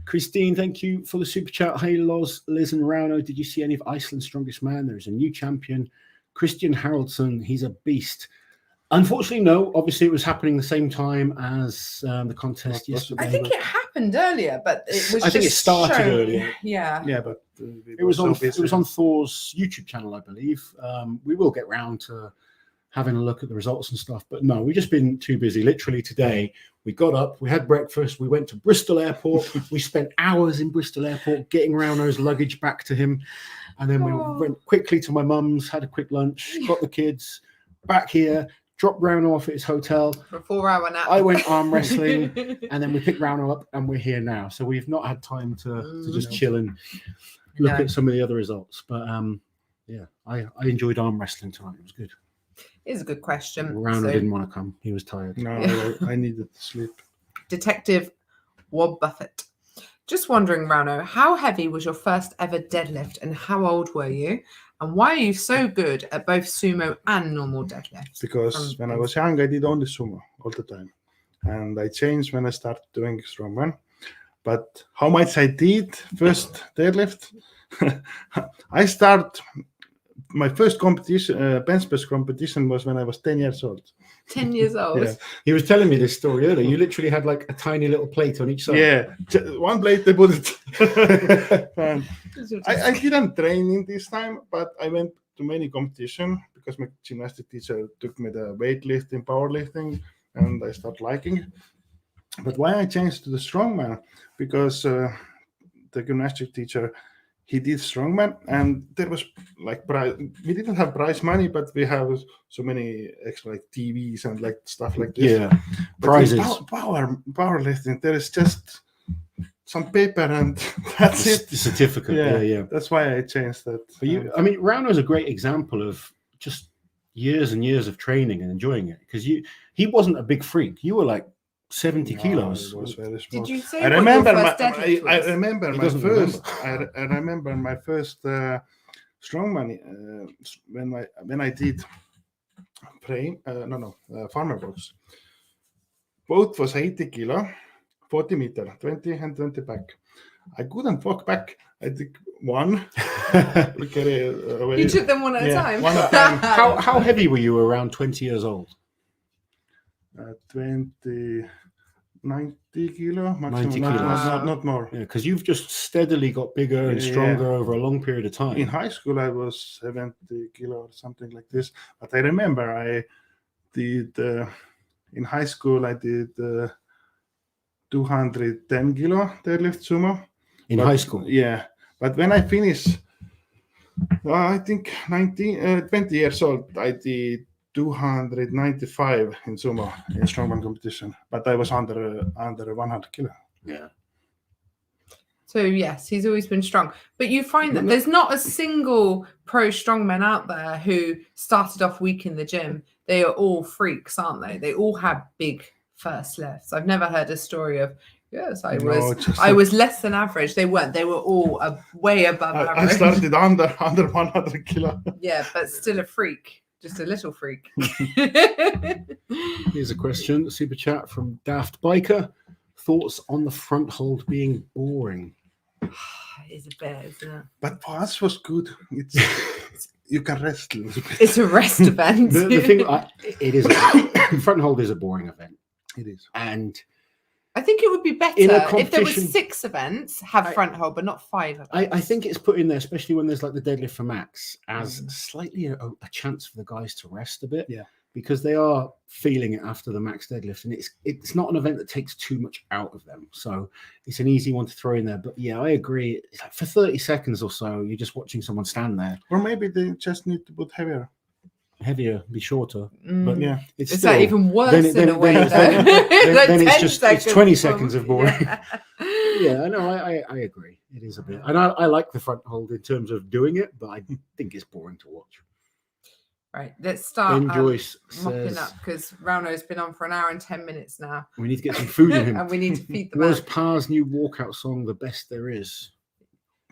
S2: Christine, thank you for the super chat. Hey, Loz, Liz, and Rauno. Did you see any of Iceland's Strongest Man? There is a new champion, Christian Haraldsson. He's a beast. Unfortunately, no. Obviously, it was happening the same time as the contest yesterday.
S1: I think it happened earlier, but it was.
S2: I think it
S1: just
S2: started
S1: shown.
S2: earlier.
S1: Yeah.
S3: Yeah, but
S2: It was on Thor's YouTube channel, I believe. We will get round to having a look at the results and stuff. But no, we've just been too busy. Literally today, we got up, we had breakfast, we went to Bristol Airport. We spent hours in Bristol Airport getting Rauno's luggage back to him. And then we went quickly to my mum's, had a quick lunch, got the kids back here, dropped Rauno off at his hotel.
S1: For a 4-hour nap.
S2: I went arm wrestling, and then we picked Rauno up, and we're here now. So we've not had time to just chill and look at some of the other results. But yeah, I enjoyed arm wrestling tonight. It was good.
S1: It's a good question.
S2: Rauno didn't want to come. He was tired.
S3: No, I needed to sleep.
S1: Detective Wob Buffett. Just wondering, Rauno, how heavy was your first ever deadlift and how old were you? And why are you so good at both sumo and normal deadlifts?
S3: Because when I was young, I did only sumo all the time. And I changed when I started doing strongman. But how much I did first deadlift? I started my first competition, bench press competition, was when I was 10 years old.
S1: 10 years old.
S2: Yeah. He was telling me this story earlier. You literally had like a tiny little plate on each side.
S3: Yeah, one plate they put it. I didn't train in this time, but I went to many competitions because my gymnastic teacher took me the weightlifting, powerlifting, and I started liking it. But why I changed to the strongman? Because the gymnastic teacher, he did strongman, and there was like prize. We didn't have prize money, but we have so many extra like TVs and like stuff like this.
S2: Yeah, prizes.
S3: Powerlifting, there is just some paper and that's it.
S2: The certificate. Yeah.
S3: That's why I changed that.
S2: But I mean, Rauno is a great example of just years and years of training and enjoying it, because he wasn't a big freak. You were like 70 kilos.
S3: It was very small.
S1: Did you say
S3: I remember my first strongman when I did farmer box. Both was 80 kilo, 40 meter, 20 and 20 back. I couldn't walk back. I did one.
S1: You took them one at a time.
S3: One at a time.
S2: How heavy were you around 20 years old?
S3: 90 kilo, maximum,
S2: 90 kilos.
S3: Not more.
S2: Yeah, because you've just steadily got bigger and stronger over a long period of time.
S3: In high school, I was 70 kilo or something like this. But I remember I did, in high school, I did 210 kilo deadlift sumo.
S2: High school?
S3: Yeah. But when I finished, I think 20 years old, I did 295 in sumo in strongman competition, but I was under 100 kilo.
S2: Yeah.
S1: So yes, he's always been strong. But you find that there's not a single pro strongman out there who started off weak in the gym. They are all freaks, aren't they? They all have big first lifts. I've never heard a story of I was less than average. They weren't. They were all way above average.
S3: I started under 100 kilo.
S1: Yeah, but still a freak. Just a little freak.
S2: Here's a question, super chat from Daft Biker. Thoughts on the front hold being boring?
S1: It's a bit, isn't it?
S3: But for us was good. It's you can rest a little bit.
S1: It's a rest event.
S2: The thing, it is. Front hold is a boring event.
S3: It is.
S2: And
S1: I think it would be better if there were 6 events, have front hold, but not 5 events.
S2: I think it's put in there, especially when there's like the deadlift for max, as slightly a chance for the guys to rest a bit.
S3: Yeah.
S2: Because they are feeling it after the max deadlift, and it's not an event that takes too much out of them. So it's an easy one to throw in there. But yeah, I agree. It's like for 30 seconds or so, you're just watching someone stand there.
S3: Or maybe they just need to put heavier,
S2: be shorter. But yeah, it's still,
S1: that even worse in a way, though?
S2: Then it's 20 seconds of boring. Yeah, no, I agree. It is a bit. And I like the front hold in terms of doing it, but I think it's boring to watch.
S1: Right, let's start
S2: Joyce
S1: mopping up, because Rauno's been on for an hour and 10 minutes now.
S2: We need to get some food in him.
S1: And we need to feed them.
S2: Was Par's new walkout song the best there is?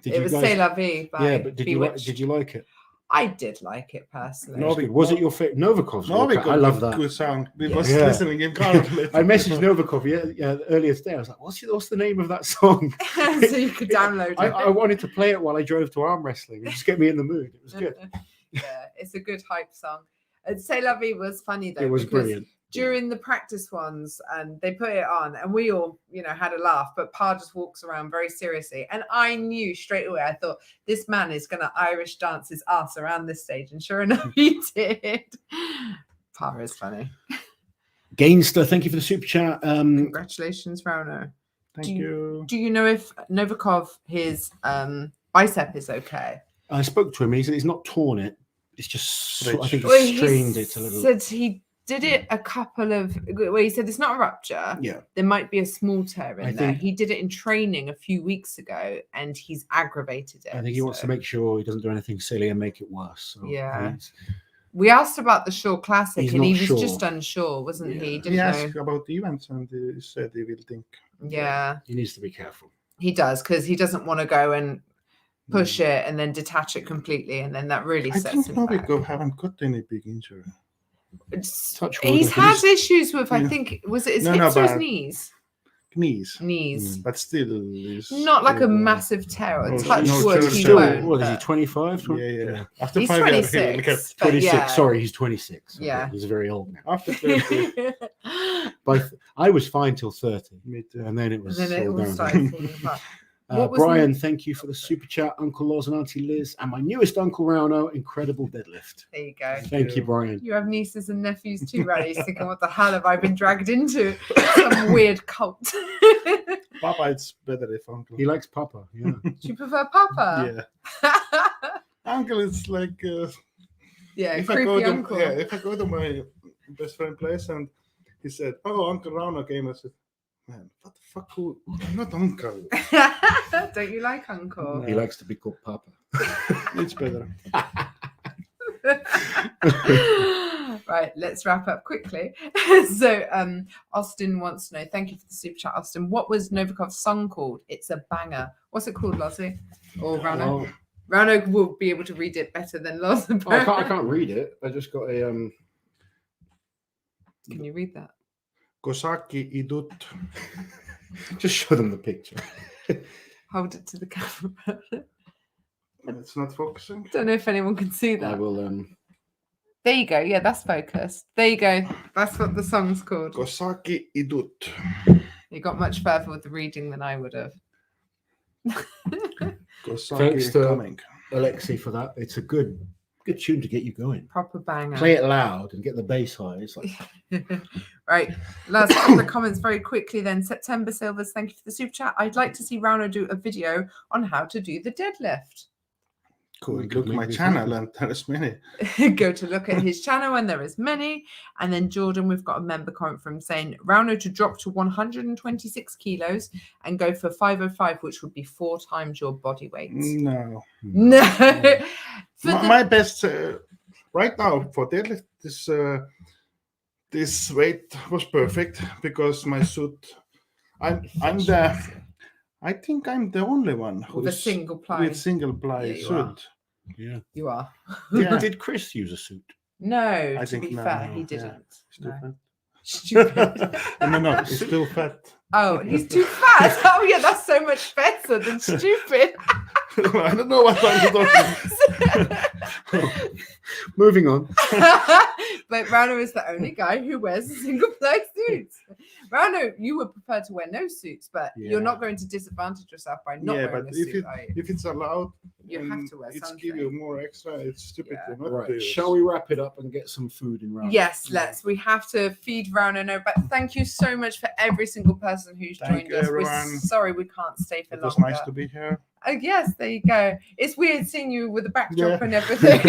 S1: It was C'est La Vie by
S2: but did you like it?
S1: I did like it personally.
S2: Was it your favorite? Novikov's walkout? I love that.
S3: Good song. We was listening in car.
S2: I messaged Novikov earlier today. I was like, what's the name of that song?
S1: So you could download it.
S2: I wanted to play it while I drove to arm wrestling and just get me in the mood. It was good.
S1: Yeah, it's a good hype song. And C'est La Vie was funny though.
S2: It was brilliant.
S1: During the practice ones, and they put it on, and we all, had a laugh. But Pa just walks around very seriously, and I knew straight away. I thought this man is going to Irish dance his ass around this stage, and sure enough, he did. Par is funny.
S2: Gainster, thank you for the super chat.
S1: Congratulations, Rauno.
S3: Thank you.
S1: Do you know if Novikov, his bicep is okay?
S2: I spoke to him. He said he's not torn it. It's just, I think
S1: Well,
S2: he strained it a little.
S1: Said he did it a couple of. Well, he said it's not a rupture.
S2: Yeah.
S1: There might be a small tear in
S2: I
S1: there.
S2: think-
S1: He did it in training a few weeks ago, and he's aggravated it.
S2: I think he wants to make sure he doesn't do anything silly and make it worse. So
S1: Yeah.
S2: he's-
S1: We asked about the Shore Classic,
S2: He's
S1: and he
S2: not
S1: was
S2: sure.
S1: just unsure, wasn't he?
S3: He
S1: Didn't know.
S3: asked about the events and he said he will think.
S1: Yeah,
S2: he needs to be careful.
S1: he does, because he doesn't want to go and push it and then detach it completely, and then that really
S3: I
S1: sets
S3: think
S1: him back.
S3: Novikov haven't got any big injury.
S2: Touch wood,
S1: He's
S2: I
S1: had
S2: think
S1: issues with, I
S3: Yeah.
S1: think, was it his
S3: No,
S1: hips
S3: no,
S1: or his
S3: but-
S1: knees?
S3: Knees.
S1: Knees.
S3: But still is
S1: Not like a
S3: still,
S1: massive tear.
S3: no,
S1: Touch
S3: no
S1: wood,
S3: church
S1: he
S2: Still,
S1: won't.
S2: what is he,
S1: but
S2: 25?
S3: Yeah. After
S1: He's
S3: 5 years,
S1: 26. but
S2: 26.
S1: yeah.
S2: Sorry, he's 26. Okay,
S1: Yeah.
S2: he's very old now.
S3: after 30.
S2: But I was fine till 30.
S3: Me too.
S2: And then it was
S1: And then it
S2: all
S1: all
S2: down.
S1: started falling apart.
S2: Uh,
S1: What was
S2: Brian, thank you for the super chat. Uncle Loz and Auntie Liz, and my newest Uncle Rauno, incredible deadlift.
S1: There you go.
S2: Thank you,
S3: you.
S2: Brian.
S1: You have nieces and nephews too, right? You're thinking, what the hell have I been dragged into? Some weird cult. Do
S3: Papa, it's better if uncle.
S2: He likes Papa. Yeah.
S1: you prefer Papa?
S3: Yeah. Uncle is like
S1: Yeah,
S3: if I
S1: creepy
S3: go to
S1: uncle.
S3: if I go to my best friend place and he said, "Oh, Uncle Rauno came," I said, "Man, what the fuck? I'm not uncle.
S1: Don't you like uncle?
S2: He likes to be called Papa.
S3: It's better."
S1: Right, let's wrap up quickly. So Austin wants to know, thank you for the super chat, Austin. What was Novikov's song called? It's a banger. What's it called, Lozzie? Or Rauno?
S2: Oh,
S1: Rauno will be able to read it better than Loz.
S2: I can't read it. I just got a
S1: Can you read that?
S3: Kosaki idut.
S2: just show them the picture.
S1: Hold it to the camera.
S3: It's not focusing.
S1: Don't know if anyone can see
S2: I
S1: that.
S2: will
S1: There you go. Yeah, that's focused. There you go. That's what the song's called.
S3: Kosaki idut.
S1: You got much further with the reading than I would have.
S3: Kosaki
S2: Thanks to-
S3: coming.
S2: Alexi for that. It's a good tune to get you going.
S1: Proper banger.
S2: Play it loud and get the bass high. It's like
S1: Right. Last couple of comments very quickly then. September Silvers, thank you for the super chat. I'd like to see Rauno do a video on how to do the deadlift.
S3: Cool.
S2: We could
S3: Look
S2: make
S3: my
S2: this
S3: channel
S2: happen.
S3: and there's many.
S1: Go to look at his channel and there is many. And then Jordan, we've got a member comment from saying Rauno to drop to 126 kilos and go for 505, which would be 4 times your body weight.
S3: No.
S1: No. For the-
S3: My best right now for deadlift this weight was perfect because my suit. I think I'm the only one
S1: with a
S3: who's
S1: single ply.
S3: with single ply
S1: Yeah, you
S3: suit.
S1: are.
S2: yeah.
S1: You are.
S3: Yeah.
S2: Did Chris use a suit?
S1: No,
S3: I
S1: to
S3: think
S1: be
S3: no,
S1: fair,
S3: no,
S1: he
S3: yeah.
S1: didn't. No.
S3: Stupid.
S1: Stupid.
S3: No, he's still fat.
S1: Oh, he's too fat. Oh, yeah, that's so much better than stupid.
S3: I don't know what I'm talking.
S2: Moving on.
S1: But Rauno is the only guy who wears a single ply suit. Rauno, you would prefer to wear no suits, but you're
S3: Yeah.
S1: not going to disadvantage yourself by not
S3: Yeah,
S1: wearing
S3: but
S1: a suit, are you?
S3: if it's allowed,
S1: You have
S3: and
S1: to wear
S3: it's
S1: something.
S3: give you more extra. It's stupid
S1: Yeah.
S3: to not
S2: Right.
S3: do it.
S2: Shall we wrap it up and get some food in round?
S1: Yes, let's. We have to feed Rauno. No, but thank you so much for every single person who's
S3: Thank
S1: joined
S3: you,
S1: us.
S3: everyone.
S1: We're sorry we can't stay for
S3: It was
S1: longer.
S3: nice to be here.
S1: Oh, yes, there you go. It's weird seeing you with the backdrop
S3: Yeah.
S1: and everything.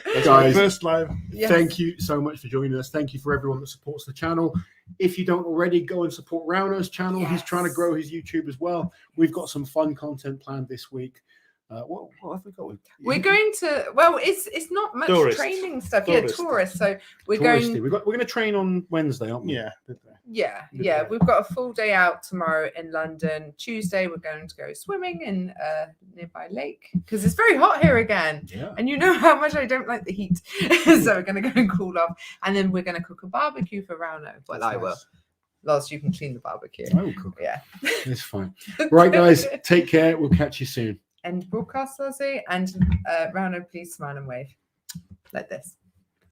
S3: That's
S2: Guys,
S3: my first live.
S1: Yes.
S2: Thank you so much for joining us. Thank you for everyone that supports the channel. If you don't already, go and support Rauno's channel. He's trying to
S1: Yes.
S2: grow his YouTube as well. We've got some fun content planned this week. What have we got?
S1: We're going to. Well, it's not much
S3: Tourist.
S1: training stuff.
S3: Tourist.
S1: Yeah, tourists. So we're
S2: Touristy.
S1: going.
S2: We're going to train on Wednesday, aren't we?
S3: Yeah.
S1: Yeah,
S3: Good
S1: yeah.
S3: day.
S1: We've got a full day out tomorrow in London. Tuesday we're going to go swimming in a nearby lake because it's very hot here again.
S2: Yeah.
S1: And you know how much I don't like the heat. So we're going to go and cool off. And then we're going to cook a barbecue for Rauno. Well,
S3: That's
S1: I will.
S3: nice.
S1: Lars, you can clean the barbecue.
S2: I will cook.
S1: Yeah.
S2: It's fine. Right, guys. Take care. We'll catch you soon.
S1: End broadcast, Lozzie. And Rauno, please smile and wave like this.